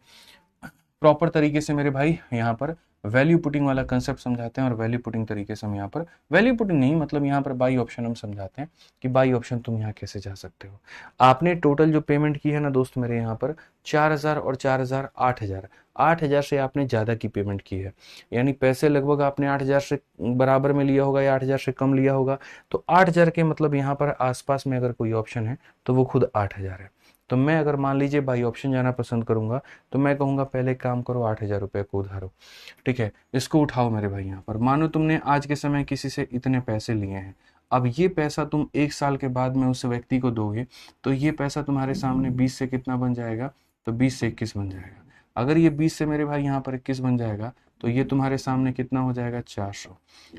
प्रॉपर तरीके से मेरे भाई यहाँ पर वैल्यू पुटिंग वाला कंसेप्ट समझाते हैं और वैल्यू पुटिंग तरीके से हम यहाँ पर, वैल्यू पुटिंग नहीं मतलब यहाँ पर बाई ऑप्शन हम समझाते हैं कि बाई ऑप्शन तुम यहाँ कैसे जा सकते हो। आपने टोटल जो पेमेंट की है ना दोस्त मेरे यहाँ पर 4,000 और 4,000 8,000, 8,000 से आपने ज़्यादा की पेमेंट की है, यानी पैसे लगभग आपने 8,000 से बराबर में लिया होगा या 8,000 से कम लिया होगा। तो 8,000 के मतलब यहाँ पर आसपास में अगर कोई ऑप्शन है तो वो खुद 8,000 है। तो मैं अगर मान लीजिए बाई ऑप्शन जाना पसंद करूंगा तो मैं कहूंगा पहले काम करो 8,000 रुपये को उधारो, ठीक है, इसको उठाओ मेरे भाई। यहाँ पर मानो तुमने आज के समय किसी से इतने पैसे लिए हैं, अब ये पैसा तुम 1 साल के बाद में उस व्यक्ति को दोगे तो ये पैसा तुम्हारे सामने 20 से कितना बन जाएगा, तो 20 से 21 बन जाएगा। अगर ये 20 से मेरे भाई यहाँ पर 21 बन जाएगा तो ये तुम्हारे सामने कितना हो जाएगा 400,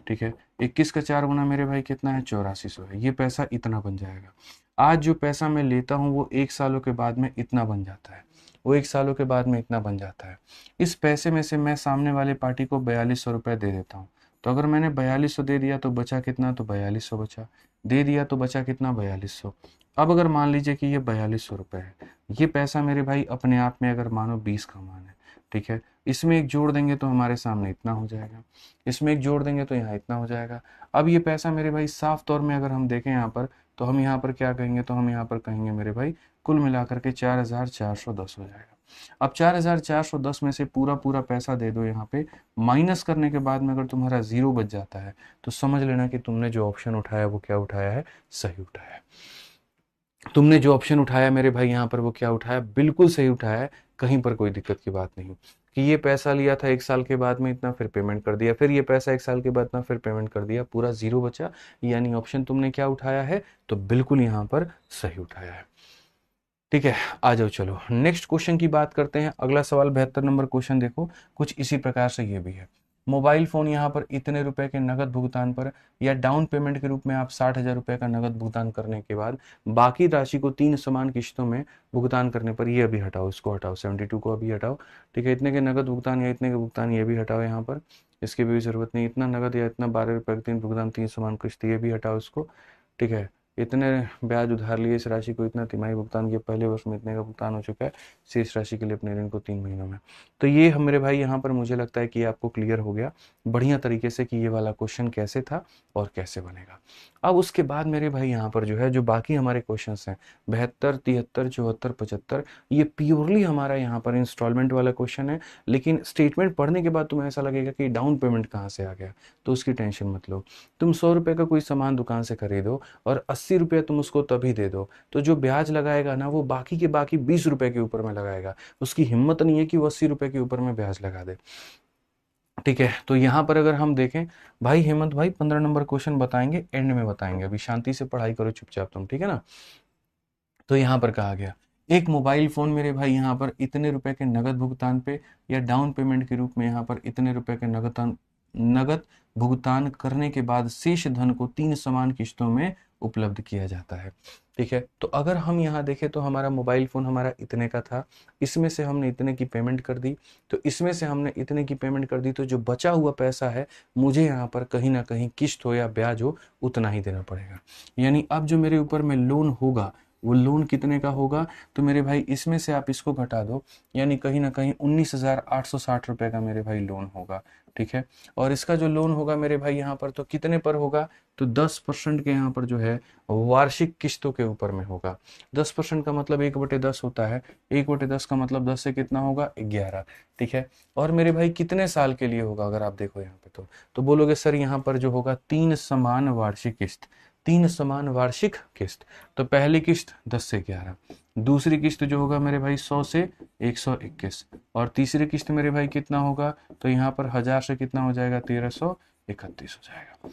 ठीक है। 21 का 4 गुना मेरे भाई कितना है 8400 है, ये पैसा इतना बन जाएगा। आज जो पैसा मैं लेता हूँ वो 1 सालों के बाद में इतना बन जाता है, वो 1 सालों के बाद में इतना बन जाता है। इस पैसे में से मैं सामने वाले पार्टी को 4200 रुपये दे देता हूँ। तो अगर मैंने 4200 दे दिया तो बचा कितना, तो 4200 बचा, दे दिया तो बचा कितना 4200। अब अगर मान लीजिए कि ये 4200 रुपये है, ये पैसा मेरे भाई अपने आप में अगर मानो 20 का मान है, ठीक है, इसमें एक जोड़ देंगे तो हमारे सामने इतना हो जाएगा, इसमें एक जोड़ देंगे तो यहाँ इतना हो जाएगा। अब ये पैसा मेरे भाई साफ तौर में अगर हम देखें यहाँ पर तो हम यहाँ पर क्या कहेंगे, तो हम यहाँ पर कहेंगे मेरे भाई कुल मिलाकर के 4,410 हो जाएगा। अब 4,410 में से पूरा पूरा पैसा दे दो यहाँ पे, माइनस करने के बाद में अगर तुम्हारा जीरो बच जाता है तो समझ लेना कि तुमने जो ऑप्शन उठाया वो क्या उठाया है, सही उठाया है। तुमने जो ऑप्शन उठाया मेरे भाई यहाँ पर वो क्या उठाया, बिल्कुल सही उठाया है, कहीं पर कोई दिक्कत की बात नहीं कि ये पैसा लिया था 1 साल के बाद में इतना, फिर पेमेंट कर दिया, फिर ये पैसा 1 साल के बाद इतना, फिर पेमेंट कर दिया, पूरा जीरो बचा, यानी ऑप्शन तुमने क्या उठाया है, तो बिल्कुल यहाँ पर सही उठाया है। ठीक है, आ जाओ चलो नेक्स्ट क्वेश्चन की बात करते हैं। अगला सवाल 72 नंबर क्वेश्चन देखो, कुछ इसी प्रकार से ये भी है। मोबाइल फोन यहाँ पर इतने रुपए के नगद भुगतान पर या डाउन पेमेंट के रूप में आप 60,000 रुपए का नगद भुगतान करने के बाद बाकी राशि को 3 समान किश्तों में भुगतान करने पर, ये अभी हटाओ, इसको हटाओ, 72 को अभी हटाओ, ठीक है, इतने के नगद भुगतान या इतने के भुगतान ये भी हटाओ यहाँ पर, इसकी भी जरूरत नहीं, इतना नगद या इतना 12 रुपए का 3 भुगतान 3 समान किश्त ये भी हटाओ इसको, ठीक है। इतने ब्याज उधार लिए इस राशि को इतना तिमाही भुगतान किया, पहले वर्ष में इतने का भुगतान हो चुका है, शेष राशि के लिए अपने ऋण को 3 महीनों में। तो ये हम मेरे भाई यहाँ पर मुझे लगता है कि आपको क्लियर हो गया बढ़िया तरीके से कि ये वाला क्वेश्चन कैसे था और कैसे बनेगा। अब उसके बाद मेरे भाई यहाँ पर जो है जो बाकी हमारे क्वेश्चन हैं 72, 73, 74, 75, ये प्योरली हमारा यहाँ पर इंस्टॉलमेंट वाला क्वेश्चन है। लेकिन स्टेटमेंट पढ़ने के बाद तुम्हें ऐसा लगेगा कि डाउन पेमेंट कहाँ से आ गया, तो उसकी टेंशन मत लो। तुम 100 रुपये का कोई सामान दुकान से खरीदो और 80 रुपये तुम उसको तभी दे दो, तो जो ब्याज लगाएगा ना वो बाकी के बाकी 20 रुपए के ऊपर में लगाएगा। उसकी हिम्मत नहीं है कि वो 80 रुपए के ऊपर में ब्याज लगा दे, ठीक है। तो यहाँ पर अगर हम देखें भाई हेमंत भाई 15 नंबर क्वेश्चन बताएंगे, एंड में बताएंगे, अभी शांति से पढ़ाई करो चुपचाप तुम, ठीक है ना। तो यहाँ पर कहा गया एक मोबाइल फोन मेरे भाई यहाँ पर इतने रुपए के नगद भुगतान पे या डाउन पेमेंट के रूप में यहाँ पर इतने रुपए के नगद भुगतान करने के बाद शेष धन को 3 समान किश्तों में उपलब्ध किया जाता है, ठीक है। तो अगर हम यहाँ देखें तो हमारा मोबाइल फोन हमारा इतने का था, इसमें से हमने इतने की पेमेंट कर दी, तो इसमें से हमने इतने की पेमेंट कर दी, तो जो बचा हुआ पैसा है मुझे यहाँ पर कहीं ना कहीं किश्त हो या ब्याज हो उतना ही देना पड़ेगा। यानी अब जो मेरे ऊपर में लोन होगा वो लोन कितने का होगा, तो मेरे भाई इसमें से आप इसको घटा दो, यानी कहीं ना कहीं 19,860 रुपए का मेरे भाई लोन होगा, ठीक है। और इसका जो लोन होगा मेरे भाई यहाँ पर तो कितने पर होगा, तो 10% के यहाँ पर जो है वार्षिक किस्तों के ऊपर में होगा। 10% का मतलब 1/10 होता है, 1/10 का मतलब 10 से कितना होगा 11, ठीक है। और मेरे भाई कितने साल के लिए होगा, अगर आप देखो यहाँ पे तो बोलोगे सर यहाँ पर जो होगा 3 समान वार्षिक किस्त, 3 समान वार्षिक किस्त। तो पहली किस्त 10 से 11, दूसरी किस्त जो होगा मेरे भाई 100 से 121, और तीसरी किस्त मेरे भाई कितना होगा, तो यहाँ पर 1000 से कितना हो जाएगा 1331 हो जाएगा।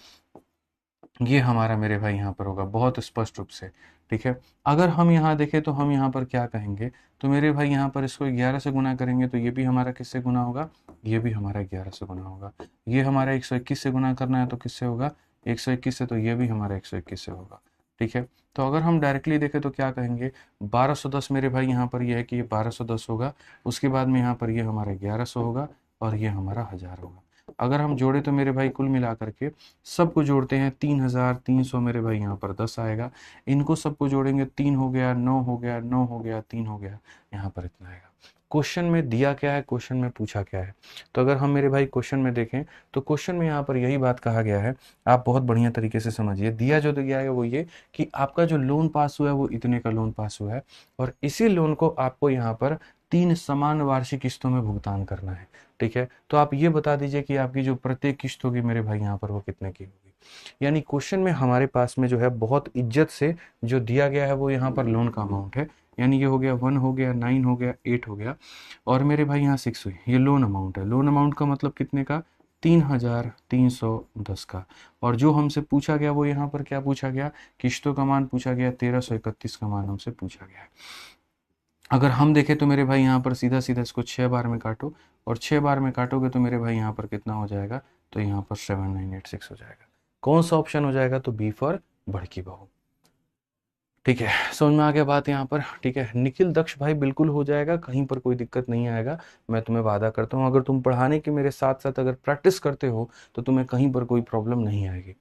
ये हमारा मेरे भाई यहाँ पर होगा बहुत स्पष्ट रूप से, ठीक है। अगर हम यहाँ देखें तो हम यहाँ पर क्या कहेंगे, तो मेरे भाई यहाँ पर इसको 11 से गुना करेंगे तो ये भी हमारा किससे गुना होगा, ये भी हमारा 11 से गुना होगा। ये हमारा 121 से गुना करना है तो किससे होगा 121 से, तो ये भी हमारा 121 से होगा, ठीक है। तो अगर हम डायरेक्टली देखें तो क्या कहेंगे 1210 मेरे भाई यहाँ पर ये है कि ये 1210 होगा, उसके बाद में यहाँ पर ये हमारा 1100 होगा और ये हमारा 1000 होगा। अगर हम जोड़े तो मेरे भाई कुल मिला करके सबको जोड़ते हैं 3,300 मेरे भाई यहाँ पर 10 आएगा, इनको सबको जोड़ेंगे 3 हो गया 9 हो गया 9 हो गया 3 हो गया, यहाँ पर इतना आएगा। क्वेश्चन में दिया क्या है, क्वेश्चन में पूछा क्या है। तो अगर हम मेरे भाई क्वेश्चन में देखें तो क्वेश्चन में यहाँ पर यही बात कहा गया है, आप बहुत बढ़िया तरीके से समझिए। दिया जो गया है वो ये कि आपका जो लोन पास हुआ है वो इतने का लोन पास हुआ है, और इसी लोन को आपको यहाँ पर 3 समान वार्षिक किस्तों में भुगतान करना है। ठीक है, तो आप ये बता दीजिए कि आपकी जो प्रत्येक किस्त होगी मेरे भाई यहाँ पर वो कितने की होगी। यानी क्वेश्चन में हमारे पास में जो है बहुत इज्जत से जो दिया गया है वो यहाँ पर लोन का अमाउंट है। यानी ये हो गया 1 हो गया, 9 हो गया, 8 हो गया, और मेरे भाई यहाँ 6 हुई। ये लोन अमाउंट है। लोन अमाउंट का मतलब कितने का, 3,310 का। और जो हमसे पूछा गया वो यहाँ पर क्या पूछा गया, किस्तों का मान पूछा गया, 1331 का मान हमसे पूछा गया है। अगर हम देखें तो मेरे भाई यहाँ पर सीधा सीधा इसको 6 बार में काटो, और 6 बार में काटोगे तो मेरे भाई यहाँ पर कितना हो जाएगा, तो यहाँ पर 7986 हो जाएगा। कौन सा ऑप्शन हो जाएगा, तो बी फॉर बड़की बहू। ठीक है, समझ में आ गया बात यहाँ पर। ठीक है, निखिल दक्ष भाई बिल्कुल हो जाएगा, कहीं पर कोई दिक्कत नहीं आएगा, मैं तुम्हें वादा करता हूँ। अगर तुम पढ़ाने की मेरे साथ साथ अगर प्रैक्टिस करते हो तो तुम्हें कहीं पर कोई प्रॉब्लम नहीं आएगी।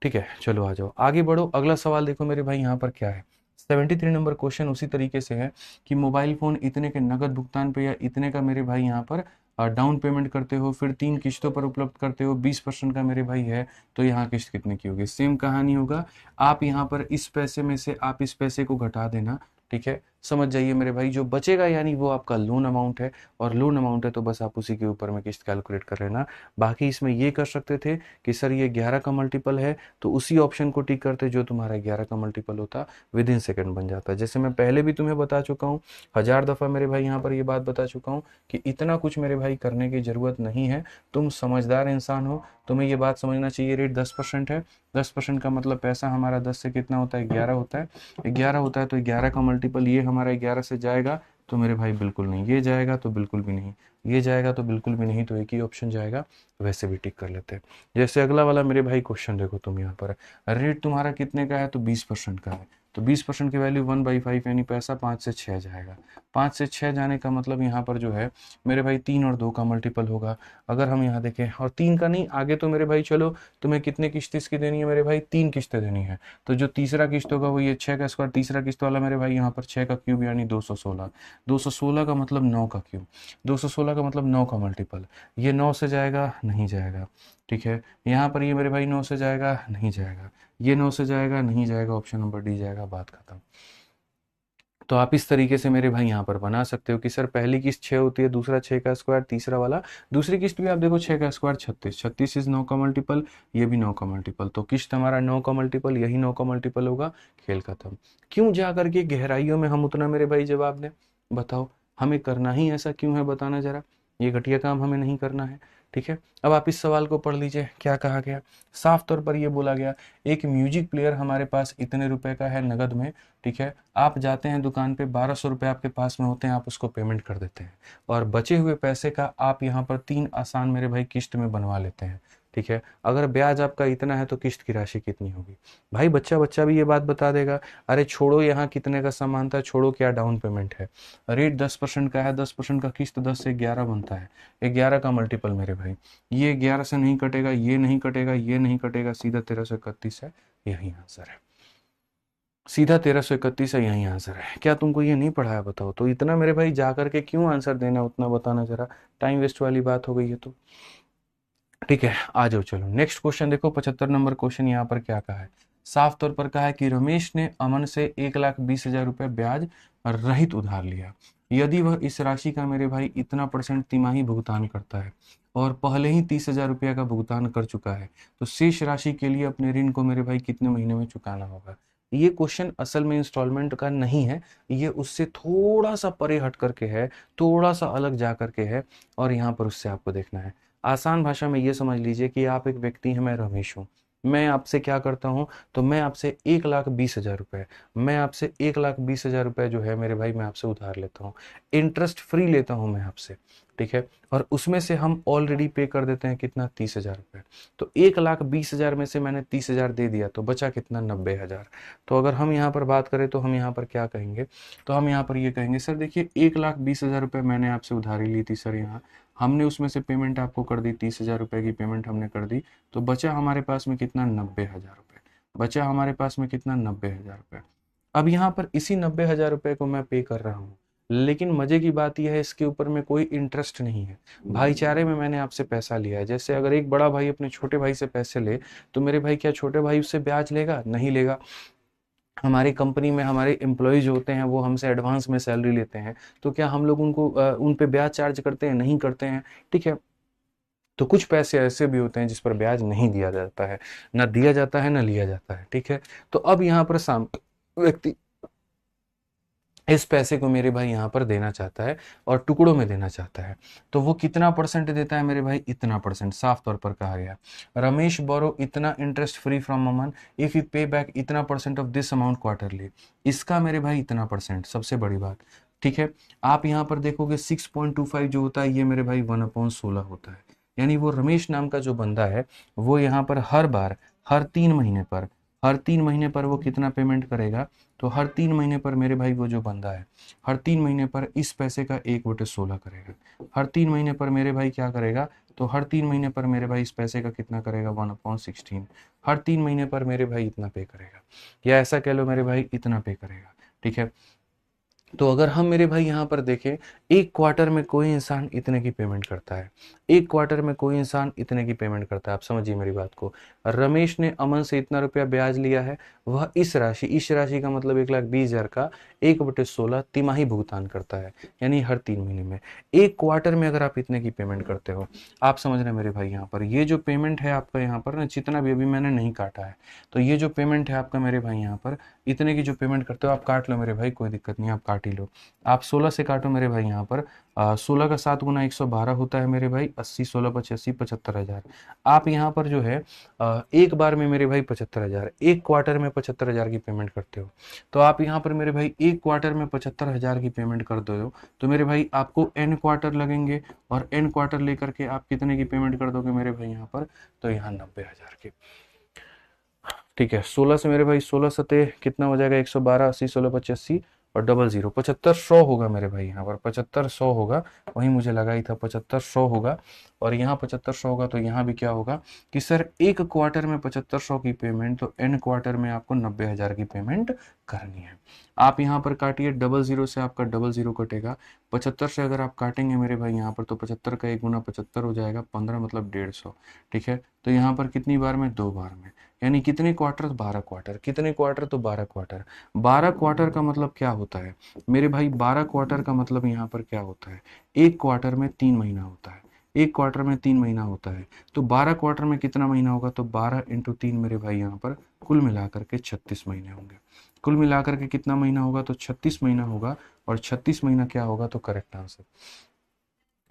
ठीक है, चलो आ जाओ आगे बढ़ो। अगला सवाल देखो मेरे भाई यहाँ पर क्या है। 73 नंबर क्वेश्चन उसी तरीके से है कि मोबाइल फोन इतने के नगद भुगतान पे या इतने का मेरे भाई यहाँ पर डाउन पेमेंट करते हो, फिर 3 किस्तों पर उपलब्ध करते हो, 20% का मेरे भाई है, तो यहाँ किस्त कितने की होगी। सेम कहानी होगा, आप यहाँ पर इस पैसे में से आप इस पैसे को घटा देना। ठीक है, समझ जाइए मेरे भाई, जो बचेगा यानी वो आपका लोन अमाउंट है, और लोन अमाउंट है तो बस आप उसी के ऊपर में किस्त कैलकुलेट कर लेना। बाकी इसमें ये कर सकते थे कि सर ये 11 का मल्टीपल है, तो उसी ऑप्शन को टिक करते जो तुम्हारा 11 का मल्टीपल होता, विद इन सेकेंड बन जाता। जैसे मैं पहले भी तुम्हें बता चुका हूँ, 1000 दफ़ा मेरे भाई यहाँ पर ये बात बता चुका हूँ कि इतना कुछ मेरे भाई करने की ज़रूरत नहीं है। तुम समझदार इंसान हो, तुम्हें ये बात समझना चाहिए। रेट 10% है, 10% का मतलब पैसा हमारा 10 से कितना होता है, 11 होता है। 11 होता है तो 11 का मल्टीपल ये हमारा 11 से जाएगा तो मेरे भाई बिल्कुल नहीं, ये जाएगा तो बिल्कुल भी नहीं, ये जाएगा तो बिल्कुल भी नहीं, तो एक ही ऑप्शन जाएगा। वैसे भी टिक कर लेते हैं। जैसे अगला वाला मेरे भाई क्वेश्चन देखो तुम यहाँ पर, रेट तुम्हारा कितने का है, तो 20% का है, तो 20% की वैल्यू 1/5 यानी पैसा 5 से 6 जाएगा। 5 से 6 जाने का मतलब यहाँ पर जो है मेरे भाई 3 और 2 का मल्टीपल होगा। अगर हम यहाँ देखें, और 3 का नहीं, आगे तो मेरे भाई चलो तुम्हें कितने किस्त इसकी देनी है मेरे भाई, 3 किस्तें देनी है। तो जो तीसरा किस्त होगा वो ये 6 का स्क्वायर, तीसरा किस्त वाला मेरे भाई यहाँ पर 6 का क्यूब यानी 216। 216 का मतलब 9 का क्यूब, 216 का मतलब 9 का मल्टीपल। ये 9 से जाएगा, नहीं जाएगा। ठीक है, यहाँ पर ये मेरे भाई 9 से जाएगा, नहीं जाएगा, ये 9 से जाएगा, नहीं जाएगा, ऑप्शन नंबर डी जाएगा, बात खत्म। तो आप इस तरीके से मेरे भाई यहाँ पर बना सकते हो कि सर पहली किस्त 6 होती है, दूसरा 6 का स्क्वायर, तीसरा वाला दूसरी किस्त भी आप देखो 6 का स्क्वायर 36, 36 इज 9 का मल्टीपल, ये भी 9 का मल्टीपल, तो किस्त हमारा 9 का मल्टीपल, यही 9 का मल्टीपल होगा, खेल खत्म। क्यों जा करके गहराइयों में हम उतना मेरे भाई जवाब दें, बताओ, हमें करना ही ऐसा क्यों है, बताना जरा, ये घटिया काम हमें नहीं करना है। ठीक है, अब आप इस सवाल को पढ़ लीजिए, क्या कहा गया। साफ तौर पर यह बोला गया, एक म्यूजिक प्लेयर हमारे पास इतने रुपए का है नगद में। ठीक है, आप जाते हैं दुकान पे, 1200 रुपये आपके पास में होते हैं, आप उसको पेमेंट कर देते हैं, और बचे हुए पैसे का आप यहाँ पर 3 आसान मेरे भाई किस्त में बनवा लेते हैं। ठीक है, अगर ब्याज आपका इतना है तो किस्त की राशि कितनी होगी। भाई बच्चा बच्चा भी ये बात बता देगा, अरे छोड़ो यहाँ कितने का सामान था, छोड़ो क्या डाउन पेमेंट है, रेट 10% का है, 10% का किस्त 10 से 11 बनता है, 11 का मल्टीपल मेरे भाई, ये 11 से नहीं कटेगा, ये नहीं कटेगा, ये नहीं कटेगा, सीधा 1331 है, यही आंसर है, सीधा 1331 है, यही आंसर है। क्या तुमको ये नहीं पढ़ाया, बताओ, तो इतना मेरे भाई जा करके क्यों आंसर देना, उतना बताना जरा, टाइम वेस्ट वाली बात हो गई है तो। ठीक है, आ जाओ, चलो नेक्स्ट क्वेश्चन देखो। 75 नंबर क्वेश्चन यहाँ पर क्या कहा है, साफ तौर पर कहा है कि रमेश ने अमन से 1,20,000 रुपये ब्याज रहित उधार लिया। यदि वह इस राशि का मेरे भाई इतना परसेंट तिमाही भुगतान करता है और पहले ही 30,000 रुपया का भुगतान कर चुका है, तो शेष राशि के लिए अपने ऋण को मेरे भाई कितने महीने में चुकाना होगा। ये क्वेश्चन असल में इंस्टॉलमेंट का नहीं है, ये उससे थोड़ा सा परे हट करके है, थोड़ा सा अलग जा करके है, और यहाँ पर उससे आपको देखना है। आसान भाषा में ये समझ लीजिए कि आप एक व्यक्ति हैं, मैं रमेश हूँ, मैं आपसे क्या करता हूँ, तो मैं आपसे 1,20,000 रुपये, मैं आपसे 1,20,000 रुपये जो है मेरे भाई मैं आपसे उधार लेता हूँ, इंटरेस्ट फ्री लेता हूँ मैं आपसे। ठीक है, और उसमें से हम ऑलरेडी पे कर देते हैं कितना, 30,000 रुपये। तो 1,20,000 में से मैंने 30,000 दे दिया, तो बचा कितना, 90,000। तो अगर हम यहाँ पर बात करें तो हम यहाँ पर क्या कहेंगे, तो हम यहाँ पर ये कहेंगे, सर देखिए 1,20,000 रुपये मैंने आपसे उधारी ली थी सर, यहाँ हमने उसमें से पेमेंट आपको कर दी, 30,000 रुपये की पेमेंट हमने कर दी, तो बचा हमारे पास में कितना, 90,000 रुपये, बचा हमारे पास में कितना, 90,000 रुपये। अब यहाँ पर इसी 90,000 रुपये को मैं पे कर रहा हूँ, लेकिन मजे की बात यह है इसके ऊपर में कोई इंटरेस्ट नहीं है। भाईचारे में मैंने आपसे पैसा लिया है। जैसे अगर एक बड़ा भाई अपने छोटे भाई से पैसे ले तो मेरे भाई क्या छोटे भाई उससे ब्याज लेगा? नहीं लेगा। हमारी कंपनी में हमारे एम्प्लॉयज होते हैं वो हमसे एडवांस में सैलरी लेते हैं, तो क्या हम लोग उनको उन पे ब्याज चार्ज करते हैं? नहीं करते हैं। ठीक है। तो कुछ पैसे ऐसे भी होते हैं जिस पर ब्याज नहीं दिया जाता है, ना दिया जाता है ना लिया जाता है। ठीक है। तो अब यहाँ पर व्यक्ति इस पैसे को मेरे भाई यहाँ पर देना चाहता है और टुकड़ों में देना चाहता है। तो वो कितना परसेंट देता है मेरे भाई? इतना परसेंट। साफ तौर पर कहा गया, रमेश बोरो इतना interest free from Aman if you पे बैक इतना percent of this amount quarterly. इसका मेरे भाई इतना परसेंट, सबसे बड़ी बात। ठीक है। आप यहाँ पर देखोगे 6.25 जो होता है ये मेरे भाई 1/16 होता है। यानी वो रमेश नाम का जो बंदा है वो यहाँ पर हर बार हर 3 महीने पर वो कितना पेमेंट करेगा? तो हर 3 महीने पर मेरे भाई वो जो बंदा है हर 3 महीने पर इस पैसे का 1/16 करेगा। हर 3 महीने पर मेरे भाई क्या करेगा? तो हर 3 महीने पर मेरे भाई इस पैसे का कितना करेगा? 1/16। हर 3 महीने पर मेरे भाई इतना पे करेगा, या ऐसा कह लो मेरे भाई इतना पे करेगा। ठीक है। तो अगर हम मेरे भाई यहाँ पर देखें, एक क्वार्टर में कोई इंसान इतने की पेमेंट करता है, एक क्वार्टर में कोई इंसान इतने की पेमेंट करता है। आप समझिए मेरी बात को। रमेश ने अमन से इतना रुपया ब्याज लिया है, वह इस राशि का मतलब 1,20,000 का 1/16 तिमाही भुगतान करता है, यानी हर 3 महीने में। एक क्वार्टर में अगर आप इतने की पेमेंट करते हो, आप समझ रहे हैं मेरे भाई। यहाँ पर ये जो पेमेंट है आपका यहाँ पर ना, जितना भी अभी मैंने नहीं काटा है, तो ये जो पेमेंट है आपका मेरे भाई यहाँ पर इतने की जो पेमेंट करते हो आप काट लो मेरे भाई, कोई दिक्कत नहीं, आप काट ही लो। आप 16 से काटो मेरे भाई। यहाँ पर 16 का 7 गुना 112 होता है मेरे भाई 80, 16 × 85 75,000। आप यहाँ पर जो है एक बार में मेरे भाई 75,000, एक क्वार्टर में 75,000 की पेमेंट करते हो। तो आप यहाँ पर मेरे भाई एक क्वार्टर में 75,000 की पेमेंट कर दो तो मेरे भाई आपको एन क्वार्टर लगेंगे, और एन क्वार्टर लेकर के आप कितने की पेमेंट कर दोगे मेरे भाई यहाँ पर? तो यहाँ 90,000 की। ठीक है। 16 से मेरे भाई 16 सतह कितना हो जाएगा? 112, 80, 16 × 85 और 00 7500 होगा मेरे भाई। यहाँ पर 7500 होगा, वही मुझे लगा ही था 7500 होगा। और यहाँ 7500 होगा तो यहाँ भी क्या होगा कि सर एक क्वार्टर में 7500 की पेमेंट, तो एन क्वार्टर में आपको 90,000 की पेमेंट करनी है। आप यहाँ पर काटिए 00 से आपका 00 कटेगा। 75 से अगर आप काटेंगे मेरे भाई यहाँ पर, तो 75 का 1 गुना 75 हो जाएगा 15 मतलब 150। ठीक है। तो यहाँ पर कितनी बार में? 2 बार में। यानी कितने क्वार्टर? 12 क्वार्टर। कितने क्वार्टर? तो 12 क्वार्टर। 12 क्वार्टर का मतलब क्या होता है मेरे भाई? 12 क्वार्टर का मतलब यहाँ पर क्या होता है? एक क्वार्टर में 3 महीना होता है, एक क्वार्टर में 3 महीना होता है। तो 12 क्वार्टर में कितना महीना होगा? तो 12 × 3 मेरे भाई यहाँ पर कुल मिलाकर के 36 महीने होंगे। कुल मिलाकर के कितना महीना होगा? तो 36 महीना होगा। और 36 महीना क्या होगा? तो करेक्ट आंसर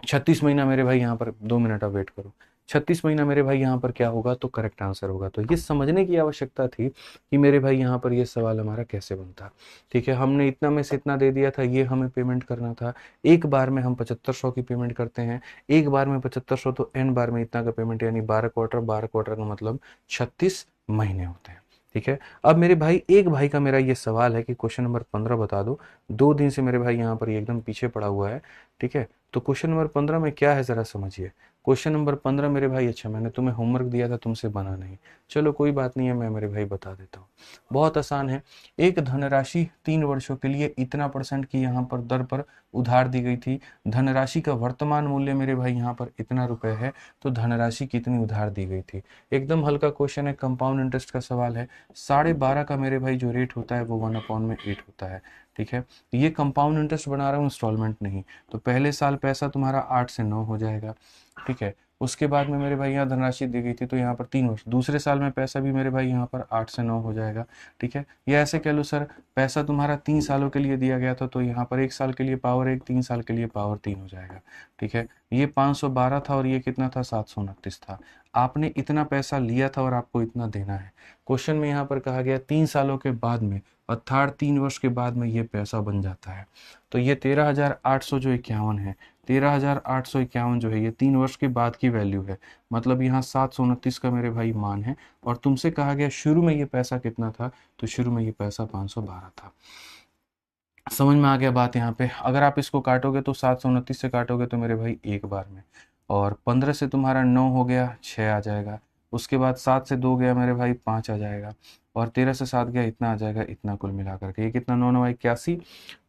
36 महीना मेरे भाई यहाँ पर, 2 मिनट आप वेट करो। 36 महीना मेरे भाई यहाँ पर क्या होगा? तो करेक्ट आंसर होगा। तो ये समझने की आवश्यकता थी कि मेरे भाई यहाँ पर ये सवाल हमारा कैसे बनता। ठीक है। हमने इतना में से इतना दे दिया था, ये हमें पेमेंट करना था। एक बार में हम 7500 की पेमेंट करते हैं, एक बार में 7500, तो एन बार में इतना का पेमेंट, यानी 12 क्वार्टर। 12 क्वार्टर का मतलब 36 महीने होते हैं। ठीक है। अब मेरे भाई एक भाई का मेरा ये सवाल है कि क्वेश्चन नंबर 15 बता दो। 2 दिन से मेरे भाई यहाँ पर ये एकदम पीछे पड़ा हुआ है। ठीक है। तो क्वेश्चन नंबर 15 में क्या है जरा समझिए। क्वेश्चन नंबर 15 मेरे भाई, अच्छा मैंने तुम्हें होमवर्क दिया था, तुमसे बना नहीं, चलो कोई बात नहीं है, मैं मेरे भाई बता देता हूँ। बहुत आसान है। एक धनराशि 3 वर्षों के लिए इतना परसेंट की यहाँ पर दर पर उधार दी गई थी। धनराशि का वर्तमान मूल्य मेरे भाई यहाँ पर इतना रुपए है, तो धनराशि कितनी उधार दी गई थी? एकदम हल्का क्वेश्चन है, कंपाउंड इंटरेस्ट का सवाल है। 12.5 का मेरे भाई जो रेट होता है वो 1/8 होता है। ठीक है। ये कंपाउंड इंटरेस्ट बना रहा हूँ, इंस्टॉलमेंट नहीं। तो पहले साल पैसा तुम्हारा 8 से 9 हो जाएगा। ठीक है। उसके बाद में मेरे भाई यहाँ धनराशि दी गई थी, तो यहाँ पर 3 वर्ष, दूसरे साल में पैसा भी मेरे भाई यहाँ पर 8 से 9 हो जाएगा। ठीक है। या ऐसे कह लो सर, पैसा तुम्हारा 3 सालों के लिए दिया गया था, तो यहाँ पर 1 साल के लिए पावर 1, 3 साल के लिए पावर 3 हो जाएगा। ठीक है। ये 512 था और ये कितना था? 729 था। आपने इतना पैसा लिया था और आपको इतना देना है। क्वेश्चन में यहाँ पर कहा गया 3 सालों के बाद में, अर्थात 3 वर्ष के बाद में ये पैसा बन जाता है। तो ये 13,800 जो 51 है, 13,851 जो है ये 3 वर्ष के बाद की वैल्यू है। मतलब यहाँ 729 का मेरे भाई मान है। और तुमसे कहा गया शुरू में ये पैसा कितना था? तो शुरू में ये पैसा 512 था। समझ में आ गया बात यहाँ पे? अगर आप इसको काटोगे तो 729 से काटोगे तो मेरे भाई एक बार में, और 15 से तुम्हारा 9 हो गया, 6 आ जाएगा। उसके बाद 7 से 2 गया मेरे भाई 5 आ जाएगा, और 13 से 7 गया इतना आ जाएगा, इतना कुल मिला करके ये कितना 9 9 81,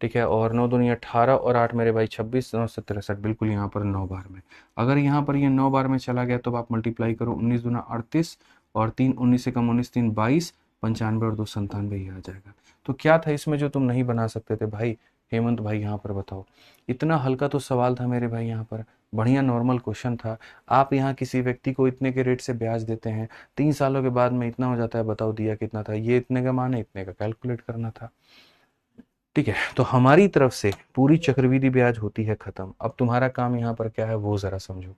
ठीक है, और 9 दूनी 18 और 8 मेरे भाई 26, 9 से 63 बिल्कुल यहाँ पर 9 बार में। अगर यहाँ पर ये 9 बार में चला गया तो आप मल्टीप्लाई करो, 19 दूना 38 और 3 19 से कम 19 3 22, 95 और 2 97 ही आ जाएगा। तो क्या था इसमें जो तुम नहीं बना सकते थे भाई हेमंत भाई, यहाँ पर बताओ। इतना हल्का तो सवाल था मेरे भाई, यहाँ पर बढ़िया नॉर्मल क्वेश्चन था। आप यहाँ किसी व्यक्ति को इतने के रेट से ब्याज देते हैं, 3 सालों के बाद में इतना हो जाता है, बताओ दिया कितना था, ये इतने का माने इतने का कैलकुलेट करना था। ठीक है, तो हमारी तरफ से पूरी चक्रवृद्धि ब्याज होती है खत्म। अब तुम्हारा काम यहाँ पर क्या है वो जरा समझो।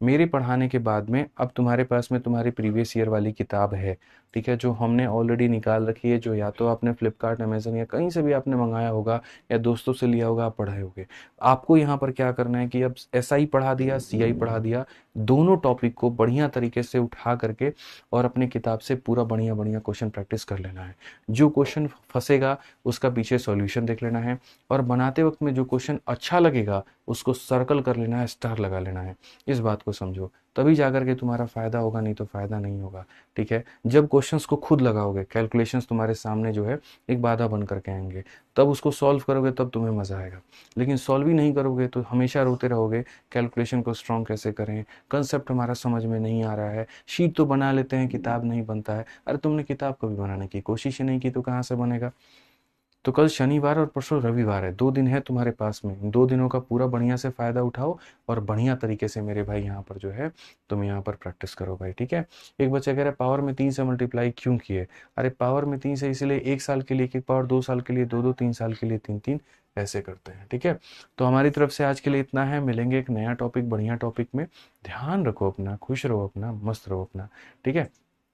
मेरे पढ़ाने के बाद में अब तुम्हारे पास में तुम्हारी प्रीवियस ईयर वाली किताब है, ठीक है, जो हमने ऑलरेडी निकाल रखी है, जो या तो आपने फ्लिपकार्ट अमेजन या कहीं से भी आपने मंगाया होगा या दोस्तों से लिया होगा, आप पढ़े होगे। आपको यहाँ पर क्या करना है कि अब एसआई पढ़ा दिया, सीआई पढ़ा दिया, दोनों टॉपिक को बढ़िया तरीके से उठा करके और अपनी किताब से पूरा बढ़िया बढ़िया क्वेश्चन प्रैक्टिस कर लेना है। जो क्वेश्चन फंसेगा उसका पीछे सॉल्यूशन देख लेना है, और बनाते वक्त में जो क्वेश्चन अच्छा लगेगा उसको सर्कल कर लेना है, स्टार लगा लेना है। इस बात को समझो, तभी जाकर के तुम्हारा फायदा होगा, नहीं तो फायदा नहीं होगा। ठीक है, जब क्वेश्चंस को खुद लगाओगे, कैलकुलेशंस तुम्हारे सामने जो है एक बाधा बन करके आएंगे, तब उसको सॉल्व करोगे, तब तुम्हें मजा आएगा। लेकिन सॉल्व ही नहीं करोगे तो हमेशा रोते रहोगे, कैलकुलेशन को स्ट्रॉन्ग कैसे करें, कंसेप्ट हमारा समझ में नहीं आ रहा है, शीट तो बना लेते हैं, किताब नहीं बनता है। अरे तुमने किताब कभी बनाने की कोशिश ही नहीं की तो कहाँ से बनेगा। तो कल शनिवार और परसों रविवार है, 2 दिन है तुम्हारे पास में, इन 2 दिनों का पूरा बढ़िया से फायदा उठाओ और बढ़िया तरीके से मेरे भाई यहाँ पर जो है तुम यहाँ पर प्रैक्टिस करो भाई। ठीक है, एक बच्चा कह रहा है पावर में 3 से मल्टीप्लाई क्यों किए। अरे पावर में 3 से इसलिए 1 साल के लिए 1 पावर, 2 साल के लिए 2 2, 3 साल के लिए 3 3, ऐसे करते हैं। ठीक है, तो हमारी तरफ से आज के लिए इतना है, मिलेंगे एक नया टॉपिक बढ़िया टॉपिक में। ध्यान रखो अपना, खुश रहो अपना, मस्त रहो अपना। ठीक है।